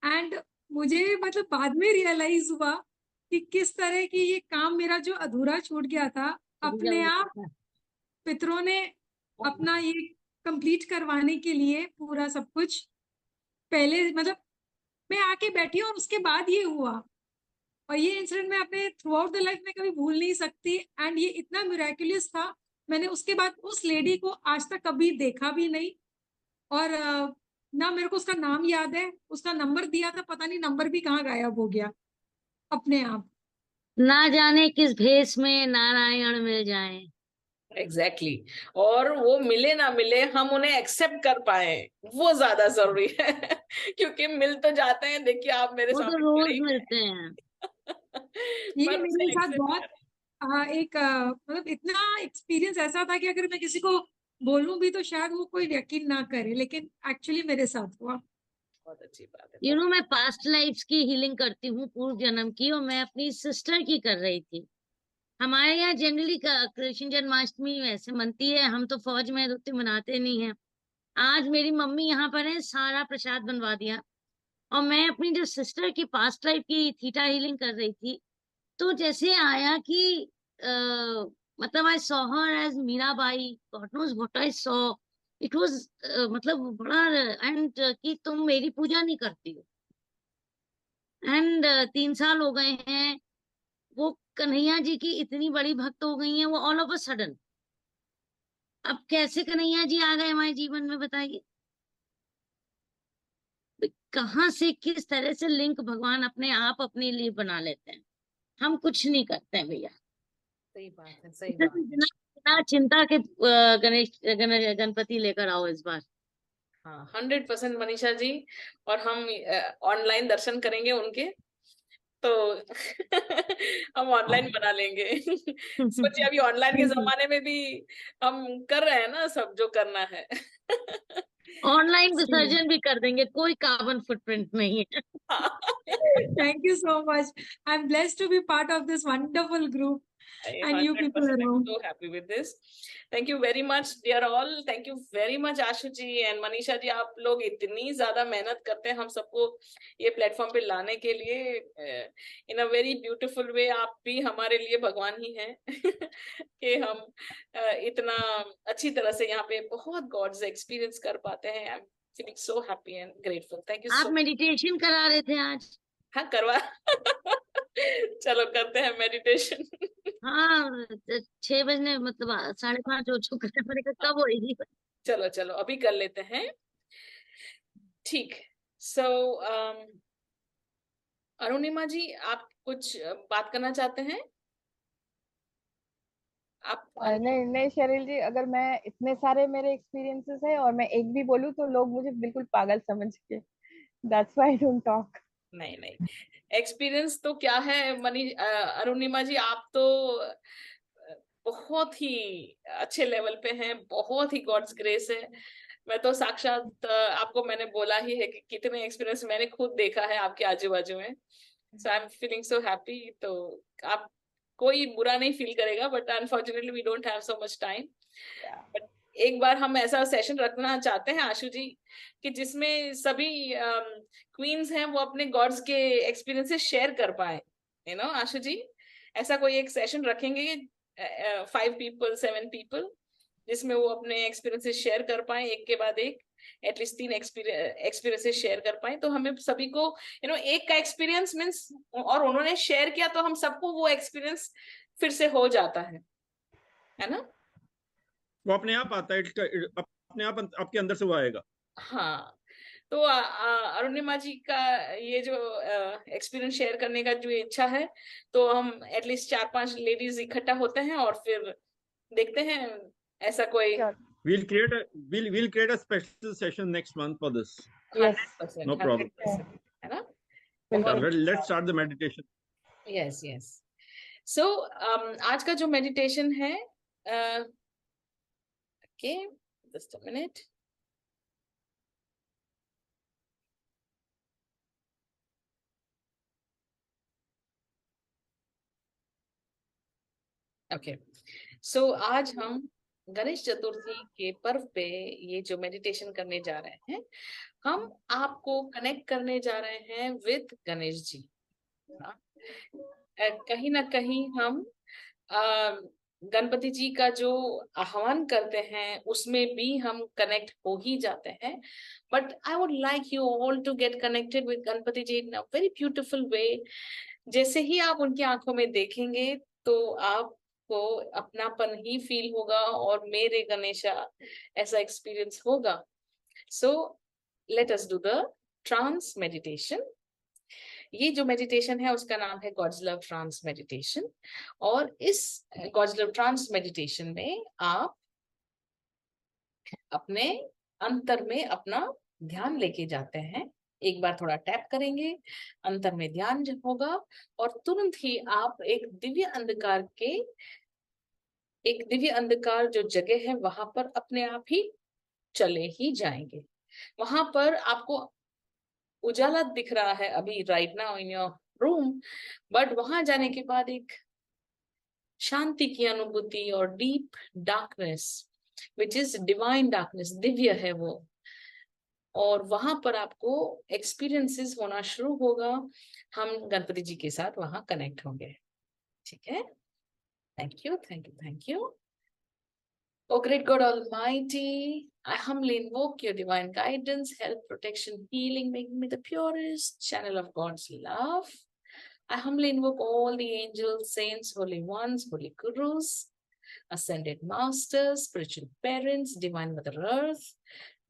A: एंड मुझे मतलब बाद में रियलाइज हुआ कि किस तरह की ये काम मेरा जो अधूरा छूट गया था, अपने आप पितरों ने अपना ये कंप्लीट करवाने के लिए पूरा सब कुछ पहले, मतलब मैं आके बैठी और उसके बाद ये हुआ। और ये इंसिडेंट मैं अपने थ्रू आउट द लाइफ में कभी भूल नहीं सकती। एंड ये इतना मिराकुलस था, मैंने उसके बाद उस लेडी को आज तक कभी देखा भी नहीं। और ना मेरे को उसका नाम याद है, उसका नंबर दिया था, पता नहीं नंबर भी कहाँ गायब हो गया। अपने आप।
F: ना जाने किस भेष में नारायण मिल जाएं।
B: एग्जैक्टली और वो मिले ना मिले हम उन्हें एक्सेप्ट कर पाए, वो ज्यादा जरूरी है क्योंकि मिल तो जाते हैं, देखिए आप मेरे
F: वो तो
B: सामने
F: रोज
B: खड़े ही
F: मिलते हैं।
A: ये
B: पर उसे
A: मेरे साथ
B: accept
A: बहुत मतलब इतना एक्सपीरियंस ऐसा था कि अगर मैं किसी को बोलूं भी तो शायद वो कोई यकीन ना करे, लेकिन एक्चुअली मेरे साथ हुआ।
B: बहुत अच्छी बात है।
F: यू नो मैं पास्ट लाइफ्स की हीलिंग करती हूँ, पूर्व जन्म की, और मैं अपनी सिस्टर की कर रही थी। हमारे यहाँ जनरली कृष्ण जन्माष्टमी वैसे मनती है, हम तो फौज में उतनी मनाते नहीं है। आज मेरी मम्मी यहाँ पर है, सारा प्रसाद बनवा दिया, और मैं अपनी जो सिस्टर की पास्ट लाइफ की थीटा हीलिंग कर रही थी, तो जैसे आया कि मतलब I saw her as Mirabai, God knows what I saw, it was मतलब बड़ा, एंड कि तुम मेरी पूजा नहीं करती हो, एंड 3 साल हो गए हैं, वो कन्हैया जी की इतनी बड़ी भक्त हो गई हैं, वो ऑल ऑफ अ सडन। अब कैसे कन्हैया जी आ गए हमारे जीवन में, बताइए कहाँ से, किस तरह से लिंक भगवान अपने आप अपने लिए बना लेते हैं। हम कुछ नहीं करते हैं भैया।
B: सही बात है, सही
F: बिना
B: बात है।
F: बिना चिंता के गणपति लेकर आओ इस बार।
B: हाँ 100% मनीषा जी, और हम ऑनलाइन दर्शन करेंगे उनके, तो हम ऑनलाइन बना लेंगे सोचिए अभी ऑनलाइन के जमाने में भी हम कर रहे हैं ना सब जो करना है
F: ऑनलाइन विसर्जन भी कर देंगे, कोई कार्बन फुटप्रिंट नहीं है।
A: Thank you so much. I'm blessed to be part of this wonderful group and you people
B: 100% I'm
A: around.
B: so happy with this. Thank you very much dear all. Thank you very much Ashu ji and Manisha ji, आप लोग इतनी ज्यादा मेहनत करते हैं हम सबको ये प्लेटफॉर्म पे लाने के लिए इन अ वेरी ब्यूटीफुल वे। आप भी हमारे लिए भगवान ही हैं कि हम इतना अच्छी तरह से यहाँ पे बहुत गॉड्स एक्सपीरियंस कर पाते हैं। आई am feeling so happy and grateful. Thank you
F: आप
B: सो।
F: मेडिटेशन करा रहे थे आज?
B: हाँ करवा चलो करते हैं मेडिटेशन
F: हाँ 6 बजने मतलब 5:30 हो चुका है, मैंने कहा कब होएगी।
B: चलो चलो अभी कर लेते हैं, ठीक। सो अरुणिमा जी आप कुछ बात करना चाहते हैं? आप
H: नहीं नहीं शेरिल जी, अगर मैं इतने सारे मेरे एक्सपीरियंसेस है और मैं एक भी बोलूँ तो लोग मुझे बिल्कुल पागल समझ के, that's why I don't talk.
B: नहीं नहीं, एक्सपीरियंस तो क्या है अरुणिमा जी, आप तो बहुत ही अच्छे लेवल पे हैं, बहुत ही गॉड्स ग्रेस है। मैं तो साक्षात आपको मैंने बोला ही है कि कितने एक्सपीरियंस मैंने खुद देखा है आपके आजू बाजू में। So I am feeling so happy. तो आप कोई बुरा नहीं फील करेगा, but unfortunately we don't have so much time. But एक बार हम ऐसा सेशन रखना चाहते हैं आशु जी कि जिसमें सभी क्वींस हैं वो अपने गॉड्स के एक्सपीरियंसेस शेयर कर पाए, यू नो आशु जी। ऐसा कोई एक सेशन रखेंगे 5 people 7 people जिसमें वो अपने एक्सपीरियंसेस शेयर कर पाए, एक के बाद एक एटलीस्ट 3 एक्सपीरियंसेस शेयर कर पाए, तो हमें सभी को यू नो एक का एक्सपीरियंस मीन्स, और उन्होंने शेयर किया तो हम सबको वो एक्सपीरियंस फिर से हो जाता है ना?
C: वो अपने आप आता है, अपने आप आपके अंदर से वो आएगा।
B: हाँ, तो अरुणिमा जी का ये जो एक्सपीरियंस शेयर करने का जो इच्छा है, तो हम एटलीस्ट 4-5 लेडीज इकट्ठा होते हैं और फिर देखते हैं ऐसा कोई।
C: We'll create a special session next month for this.
B: 100%,
C: No problem.
B: 100%, है ना?
C: Let's start the meditation.
B: Yes yes. So आज का जो मेडिटेशन है, okay just a minute. Okay so आज हम गणेश चतुर्थी के पर्व पे ये जो मेडिटेशन करने जा रहे हैं, हम आपको कनेक्ट करने जा रहे हैं विद गणेश जी। कहीं ना कहीं हम गणपति जी का जो आह्वान करते हैं उसमें भी हम कनेक्ट हो ही जाते हैं, but I would like you all to get connected with Ganpati ji in a very beautiful way. जैसे ही आप उनकी आंखों में देखेंगे तो आपको अपनापन ही फील होगा और मेरे गणेशा ऐसा एक्सपीरियंस होगा। So let us do the trance meditation. ये जो मेडिटेशन है उसका नाम है गॉड्स लव ट्रांस मेडिटेशन। और इस गॉड्स लव ट्रांस मेडिटेशन में आप अपने अंतर में अपना ध्यान लेके जाते हैं। एक बार थोड़ा टैप करेंगे, अंतर में ध्यान होगा और तुरंत ही आप एक दिव्य अंधकार जो जगह है वहां पर अपने आप ही चले ही जाएंगे। वहां पर आपको उजाला दिख रहा है अभी right now in your room, but वहां जाने के बाद एक शांति की अनुभूति और deep darkness which is divine darkness, Divya है वो, और वहां पर आपको एक्सपीरियंसेस होना शुरू होगा। हम गणपति जी के साथ वहां कनेक्ट होंगे। ठीक है, thank you thank you thank you. Oh, great God Almighty, I humbly invoke your divine guidance, help, protection, healing, making me the purest channel of God's love. I humbly invoke all the angels, saints, holy ones, holy gurus, ascended masters, spiritual parents, divine Mother Earth,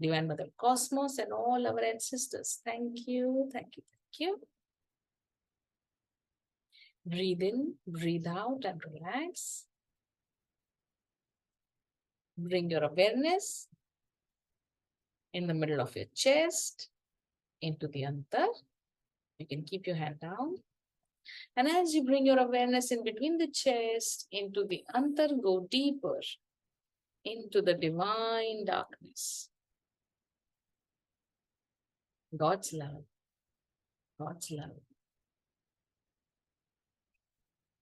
B: divine Mother Cosmos, and all our ancestors. Thank you, thank you, thank you. Breathe in, breathe out, and relax. Bring your awareness in the middle of your chest into the antar. You can keep your hand down. And as you bring your awareness in between the chest into the antar, go deeper into the divine darkness. God's love, God's love,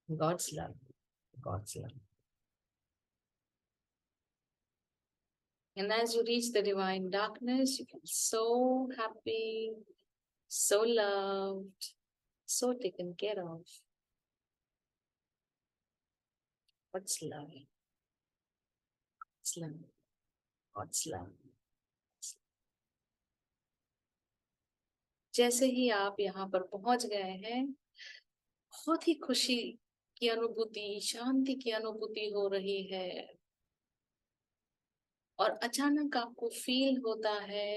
B: God's love, God's love. And as you reach the divine darkness, you feel so happy, so loved, so taken care of. What's love? What's love? What's love? जैसे ही आप यहाँ पर पहुंच गए हैं, बहुत ही खुशी की अनुभूति, शांति की अनुभूति हो रही है और अचानक आपको फील होता है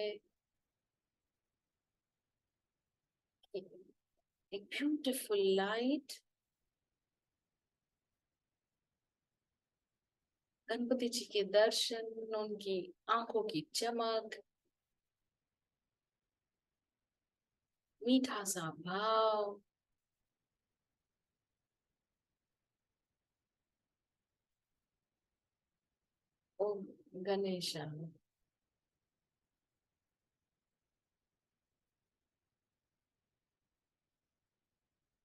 B: एक ब्यूटीफुल लाइट गणपति जी के दर्शन, उनकी आंखों की चमक, मीठा सा भाव, ओम गणेशा।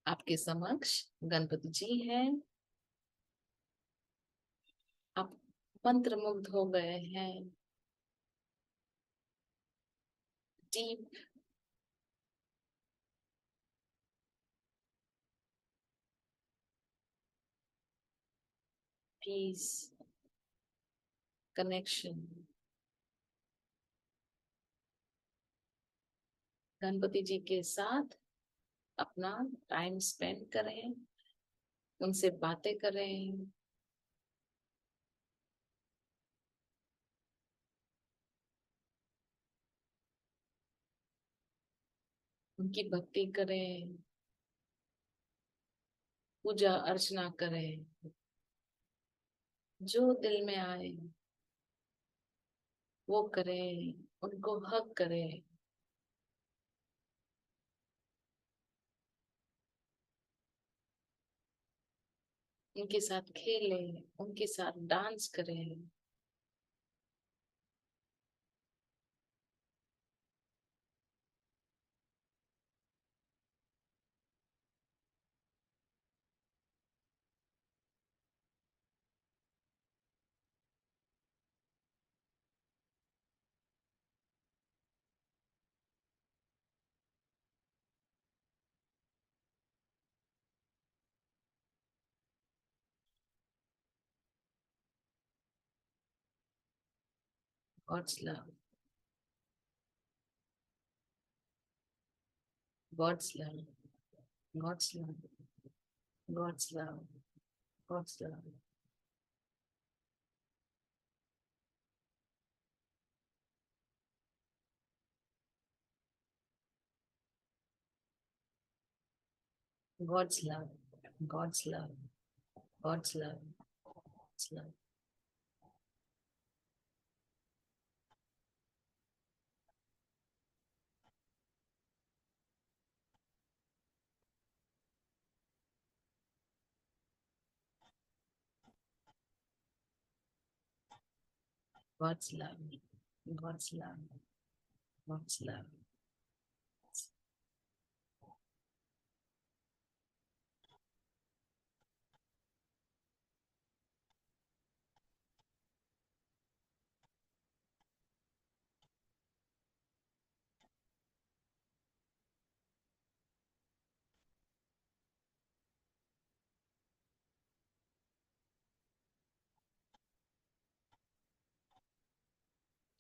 B: आपके समक्ष गणपति जी हैं। आप मंत्र मुग्ध हो गए हैं। Deep peace, connection. Ganpati ji के साथ अपना टाइम स्पेंड करें, उनसे बातें करें, उनकी भक्ति करें, पूजा अर्चना करें, जो दिल में आए वो करें, उनको हक करें। उनके साथ खेलें, उनके साथ डांस करें। God's love, God's love, God's love, God's love, God's love. God's love, God's love, God's love, God's love. God's love, God's love, God's love.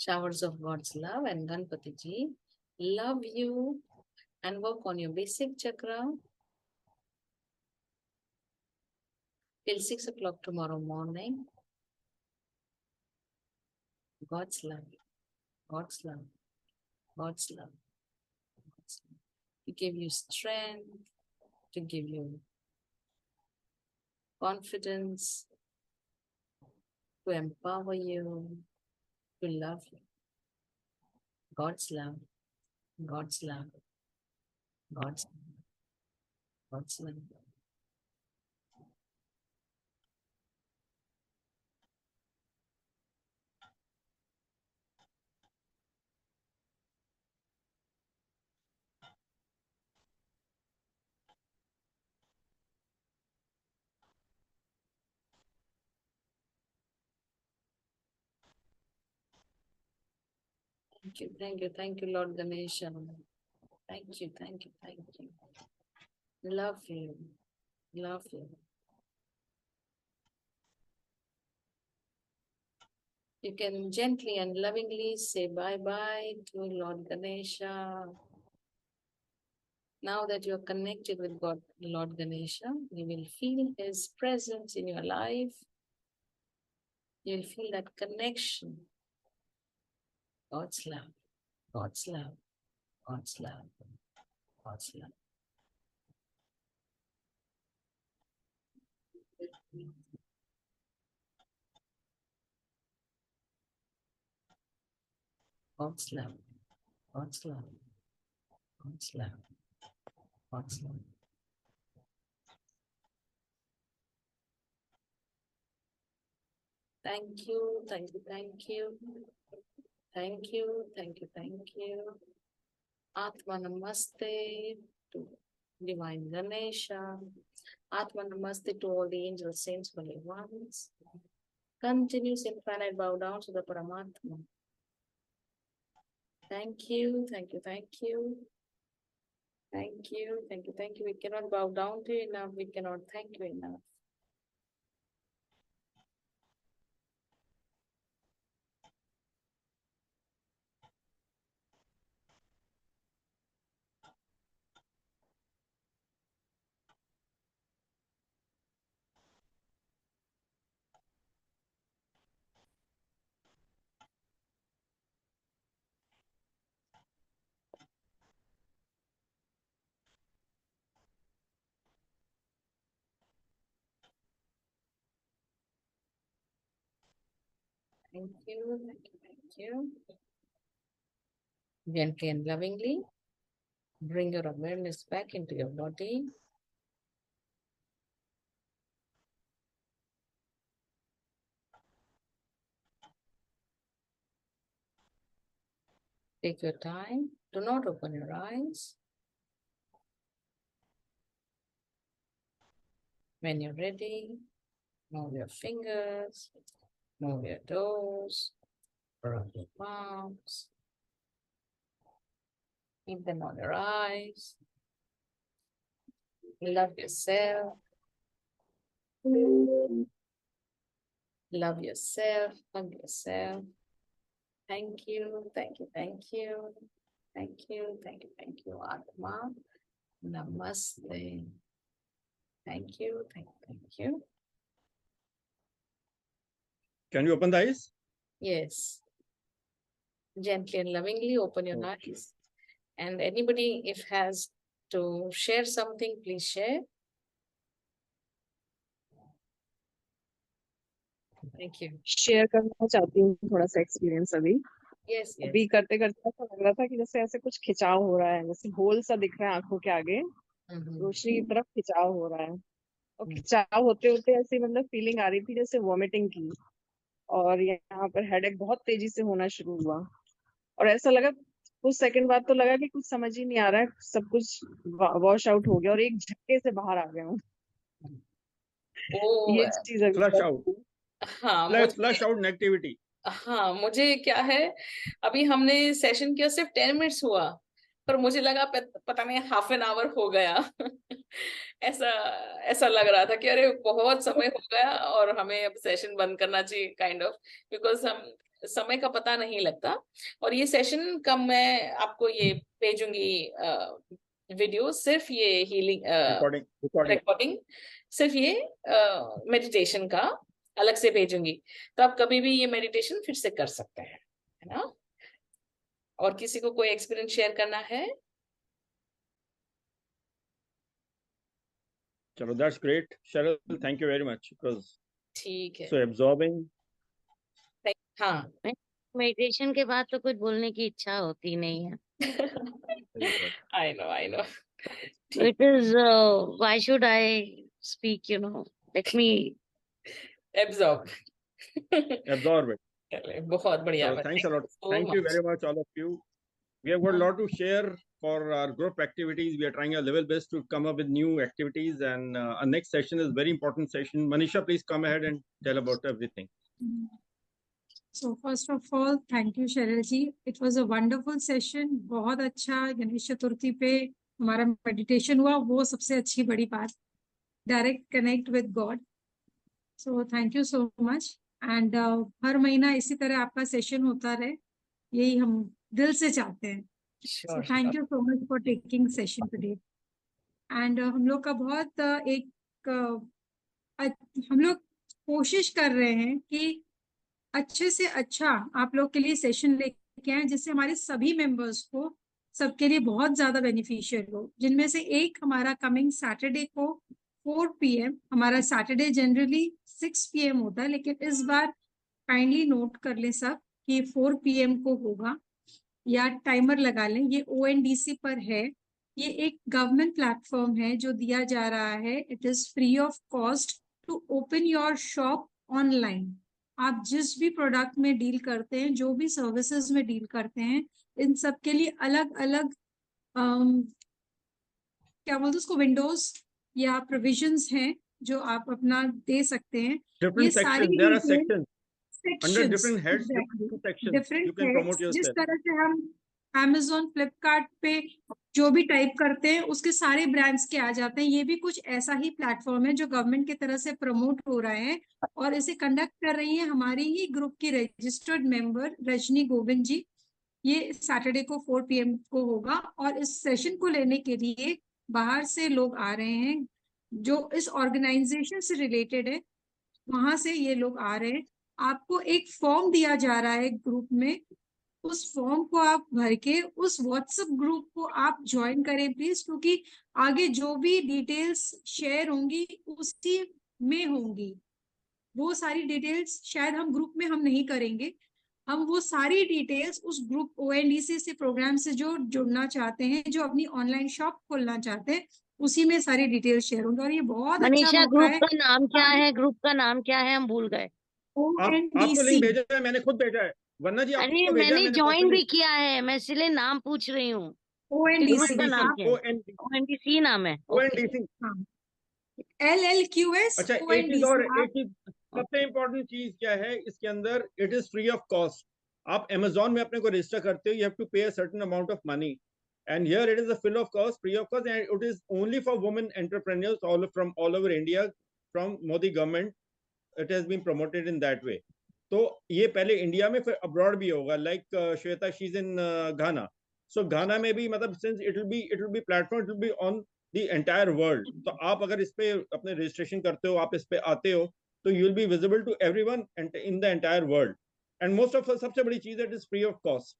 B: Showers of God's love, and Ganpati ji love you and work on your basic chakra till 6 o'clock tomorrow morning. God's love, God's love, God's love, God's love. To give you strength, to give you confidence, to empower you, to love you. God's love, God's love, God's love, God's love. Thank you, thank you, thank you, Lord Ganesha. Thank you, thank you, thank you. Love you, love you. You can gently and lovingly say bye-bye to Lord Ganesha. Now that you're connected with God, Lord Ganesha, you will feel His presence in your life. You'll feel that connection. God's love, God's love, God's love, God's love. God's love, God's love, God's love, God's love. Thank you, thank you, thank you. Thank you, thank you, thank you. Atma Namaste to Divine Ganesha. Atma Namaste to all the angels, saints, holy ones. Continuous infinite bow down to the Paramatma. Thank you, thank you, thank you. Thank you, thank you, thank you. We cannot bow down to you enough. We cannot thank you enough. Thank you, thank you, thank you. Gently and lovingly, bring your awareness back into your body. Take your time. Do not open your eyes. When you're ready, move your fingers, move your toes, rub your palms. Keep them on your eyes. Love yourself. Love yourself. Hug yourself. Thank you, thank you, thank you. Thank you, thank you, thank you, Atma. Namaste. Thank you, thank you, thank you.
C: Can you open the eyes?
B: Yes. Gently and lovingly open your eyes. And anybody, if has to share something, please share. Thank you.
E: Share करना चाहती हूँ थोड़ा सा experience अभी।
B: Yes, yes.
E: अभी करते करते ऐसा लग रहा था कि जैसे ऐसे कुछ खिंचाव हो रहा है, जैसे होल सा दिख रहा है आंखों के आगे, रोशनी की तरफ खिंचाव हो रहा है। और खिंचाव होते होते ऐसी मतलब फीलिंग आ रही थी जैसे वॉमिटिंग की, और यहाँ पर हेडेक बहुत तेजी से होना शुरू हुआ। और ऐसा लगा कुछ सेकंड बाद तो लगा कि कुछ समझ ही नहीं आ रहा है, सब कुछ वॉश आउट हो गया और एक झटके से बाहर आ गया हूँ।
B: ओ,
E: ये चीज अभी
C: फ्लश आउट,
B: हाँ
C: फ्लश
B: मुझे
C: आउट नेगेटिविटी।
B: हाँ मुझे क्या है, अभी हमने सेशन किया सिर्फ 10 मिनट्स हुआ, पर मुझे लगा पता नहीं हाफ एन आवर हो गया। ऐसा ऐसा लग रहा था कि अरे बहुत समय हो गया और हमें अब सेशन बंद करना चाहिए, काइंड ऑफ, बिकॉज हम समय का पता नहीं लगता। और ये सेशन का मैं आपको ये भेजूंगी वीडियो, सिर्फ ये हीलिंग रिकॉर्डिंग, सिर्फ ये मेडिटेशन का अलग से भेजूंगी, तो आप कभी भी ये मेडिटेशन फिर से कर सकते हैं, है ना। और किसी को कोई एक्सपीरियंस शेयर करना है?
C: चलो, that's great Sheryl, thank you very much, because
B: ठीक है।
C: सो एब्जॉर्बिंग।
B: हाँ,
F: मेडिटेशन के बाद तो कुछ बोलने की इच्छा होती नहीं है।
B: I know.
F: It is why should I speak, you know? Let me
B: absorb
C: it.
B: चले, बहुत बढ़िया।
C: So thanks a lot.
B: So
C: Thank you
B: much.
C: very much, all of you. We have got a lot to share for our group activities. We are trying our level best to come up with new activities, and our next session is very important session. Manisha, please come ahead and tell about everything.
A: So first of all, thank you Cheryl ji. It was a wonderful session. बहुत अच्छा गणेश चतुर्थी पे हमारा meditation हुआ, वो सबसे अच्छी बड़ी बात, direct connect with God. So thank you so much. And हर महीना इसी तरह आपका सेशन होता रहे, यही हम दिल से चाहते हैं। सो thank you so much for taking session today. And हम लोग का बहुत हम लोग कोशिश कर रहे हैं कि अच्छे से अच्छा आप लोग के लिए सेशन लेके आए, जिससे हमारे सभी मेंबर्स को सबके लिए बहुत ज्यादा बेनिफिशियल हो। जिनमें से एक हमारा कमिंग सैटरडे को 4 PM, हमारा सैटरडे जनरली 6 PM होता है, लेकिन इस बार काइंडली नोट कर लें सब कि 4 PM को होगा, या टाइमर लगा लें। ये ONDC पर है, ये एक गवर्नमेंट प्लेटफॉर्म है जो दिया जा रहा है। It is free of cost to open your shop online. आप जिस भी प्रोडक्ट में डील करते हैं, जो भी सर्विसेज में डील करते हैं, इन सब के लिए अलग अलग क्या बोलते हैं उसको, विंडोज या प्रोविजंस हैं जो आप अपना दे सकते हैं। ये सारी
C: Under different heads, different sections, you can promote yourself.
A: जिस तरह से हम Amazon, फ्लिपकार्ट पे जो भी टाइप करते हैं उसके सारे ब्रांड्स के आ जाते हैं। ये भी कुछ ऐसा ही प्लेटफॉर्म है जो गवर्नमेंट की तरफ से प्रमोट हो रहा है, और इसे कंडक्ट कर रही है हमारी ही ग्रुप की रजिस्टर्ड मेंबर रजनी गोविंद जी। ये सैटरडे को 4 PM को होगा, और इस सेशन को लेने के लिए बाहर से लोग आ रहे हैं जो इस ऑर्गेनाइजेशन से रिलेटेड है, वहां से ये लोग आ रहे हैं। आपको एक फॉर्म दिया जा रहा है ग्रुप में, उस फॉर्म को आप भर के उस व्हाट्सएप ग्रुप को आप ज्वाइन करें प्लीज, क्योंकि आगे जो भी डिटेल्स शेयर होंगी उसी में होंगी। वो सारी डिटेल्स शायद हम ग्रुप में हम नहीं करेंगे, हम वो सारी डिटेल्स उस ग्रुप ONDC से प्रोग्राम से जो जुड़ना चाहते हैं, जो अपनी ऑनलाइन शॉप खोलना चाहते हैं, उसी में सारी डिटेल्स शेयर होंगे। और ये बहुत अच्छा
F: मनीषा,
A: मौका
F: ग्रुप
A: है।
F: का नाम क्या है? ग्रुप का नाम क्या है? हम भूल गए।
C: आपको लिंक भेजा है, मैंने खुद भेजा है। वरना जी
F: अरे
C: आपको भेजा है,
F: मैंने ज्वाइन भी किया है, मैं इसलिए नाम पूछ रही हूँ। ग्रुप का नाम क्या है? ONDC नाम है।
C: ONDC।
A: LLQS
C: अच्छा, एक चीज और, एक चीज सबसे इम्पोर्टेंट चीज क्या है इसके अंदर, it is free of cost. आप Amazon में अपने को रजिस्टर करते हो, यू हैव टू पे a certain amount of money, and here it is a free of cost, and it is only for women entrepreneurs from all over India, from Modi government. It has been promoted in that way. तो ये पहले India में, फिर abroad भी होगा, like Shweta, she is in Ghana. So Ghana में भी, मतलब since it will be platform, it will be on the entire world. तो आप अगर इस पे अपने रजिस्ट्रेशन करते हो, आप इस पे आते हो, तो you will be visible to everyone in the entire world. And most of सबसे बड़ी चीज, it is free of cost.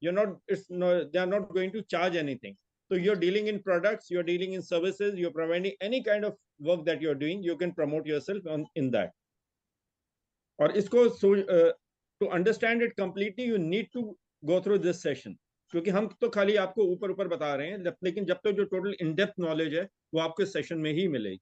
C: You're not, they are not going to charge anything. So you're dealing in products, you're dealing in services, you're providing any kind of work that you're doing, you can promote yourself in that. और इसको to understand it completely you need to go through this session, क्योंकि हम तो खाली आपको ऊपर ऊपर बता रहे हैं, लेकिन जब तक जो टोटल इन डेप्थ नॉलेज है वो आपको इस सेशन में ही मिलेगी।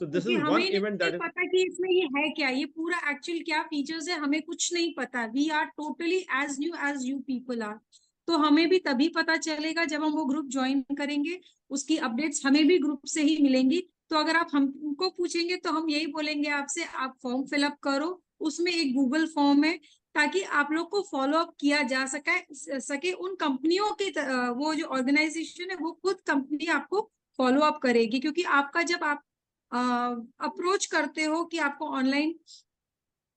C: So this is
A: हमें
C: one
A: नहीं
C: event that is
A: पता कि इसमें ये है क्या, ये पूरा एक्चुअल क्या फीचर्स है, हमें कुछ नहीं पता। We are totally as you people are. तो हमें भी तभी पता चलेगा जब हम वो ग्रुप ज्वाइन करेंगे, उसकी अपडेट्स हमें भी ग्रुप से ही मिलेंगी। तो अगर आप हमको पूछेंगे तो हम यही बोलेंगे आपसे, आप फॉर्म फिलअप करो, उसमें एक गूगल फॉर्म है ताकि आप लोग को फॉलो अप किया जा सके उन कंपनियों के वो जो ऑर्गेनाइजेशन है वो खुद कंपनी आपको फॉलो अप करेगी। क्योंकि आपका जब आप अप्रोच करते हो कि आपको ऑनलाइन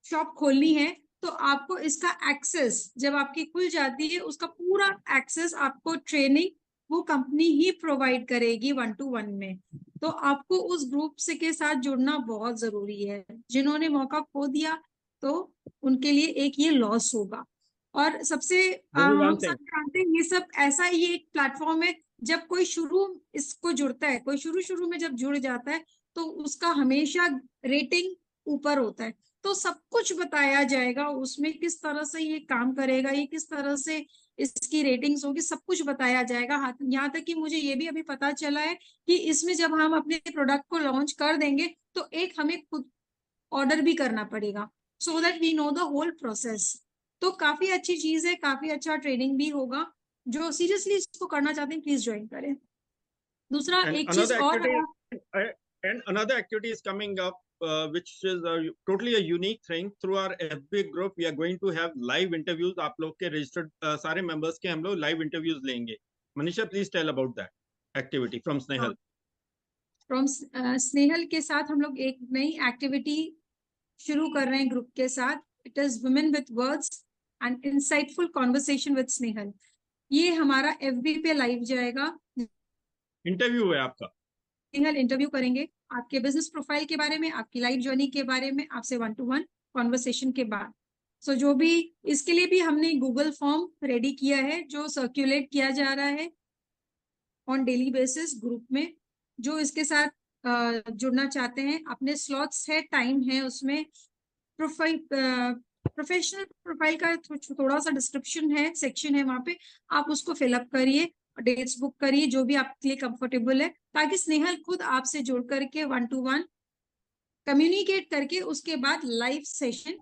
A: शॉप खोलनी है, तो आपको इसका एक्सेस जब आपकी खुल जाती है, उसका पूरा एक्सेस आपको ट्रेनिंग वो कंपनी ही प्रोवाइड करेगी 1-to-1 में। तो आपको उस ग्रुप से के साथ जुड़ना बहुत जरूरी है। जिन्होंने मौका खो दिया तो उनके लिए एक ये लॉस होगा। और सबसे हम सब जानते हैं ये सब ऐसा ही एक प्लेटफॉर्म है, जब कोई शुरू इसको जुड़ता है, कोई शुरू में जब जुड़ जाता है तो उसका हमेशा रेटिंग ऊपर होता है। तो सब कुछ बताया जाएगा उसमें, किस तरह से ये काम करेगा, ये किस तरह से इसकी रेटिंग्स होगी, सब कुछ बताया जाएगा। यहाँ तक कि मुझे ये भी अभी पता चला है कि इसमें जब हम अपने प्रोडक्ट को लॉन्च कर देंगे तो एक हमें खुद ऑर्डर भी करना पड़ेगा, so that we know the whole process. तो काफी अच्छी चीज है, काफी अच्छा ट्रेनिंग भी होगा। जो सीरियसली इसको करना चाहते हैं प्लीज ज्वाइन करें। दूसरा एक चीज और,
C: and another activity is coming up, which is totally a unique thing. Through our FB group we are going to have live interviews. आप लोग के registered सारे members के हम लोग live interviews लेंगे। Manisha please tell about that activity from Snehal.
A: From Snehal के साथ हम लोग एक नई एक्टिविटी शुरू कर रहे हैं ग्रुप के साथ। It is women with words and insightful conversation with Snehal. ये हमारा FB पे लाइव जाएगा,
C: इंटरव्यू है आपका।
A: स्नेहल इंटरव्यू करेंगे आपके बिजनेस प्रोफाइल के बारे में, आपकी लाइफ जर्नी के बारे में, आपसे 1-to-1 कॉन्वर्सेशन के बाद। सो जो भी इसके लिए भी हमने गूगल फॉर्म रेडी किया है जो सर्कुलेट किया जा रहा है ऑन डेली बेसिस ग्रुप में। जो इसके साथ जुड़ना चाहते हैं, अपने स्लॉट्स है, टाइम है, उसमें प्रोफेशनल प्रोफाइल का थोड़ा सा डिस्क्रिप्शन है, सेक्शन है, वहां पे आप उसको फिलअप करिए, डेट्स बुक करिए जो भी आपके लिए कंफर्टेबल है, ताकि स्नेहल खुद आपसे जुड़ करके 1-to-1 कम्युनिकेट करके उसके बाद लाइव सेशन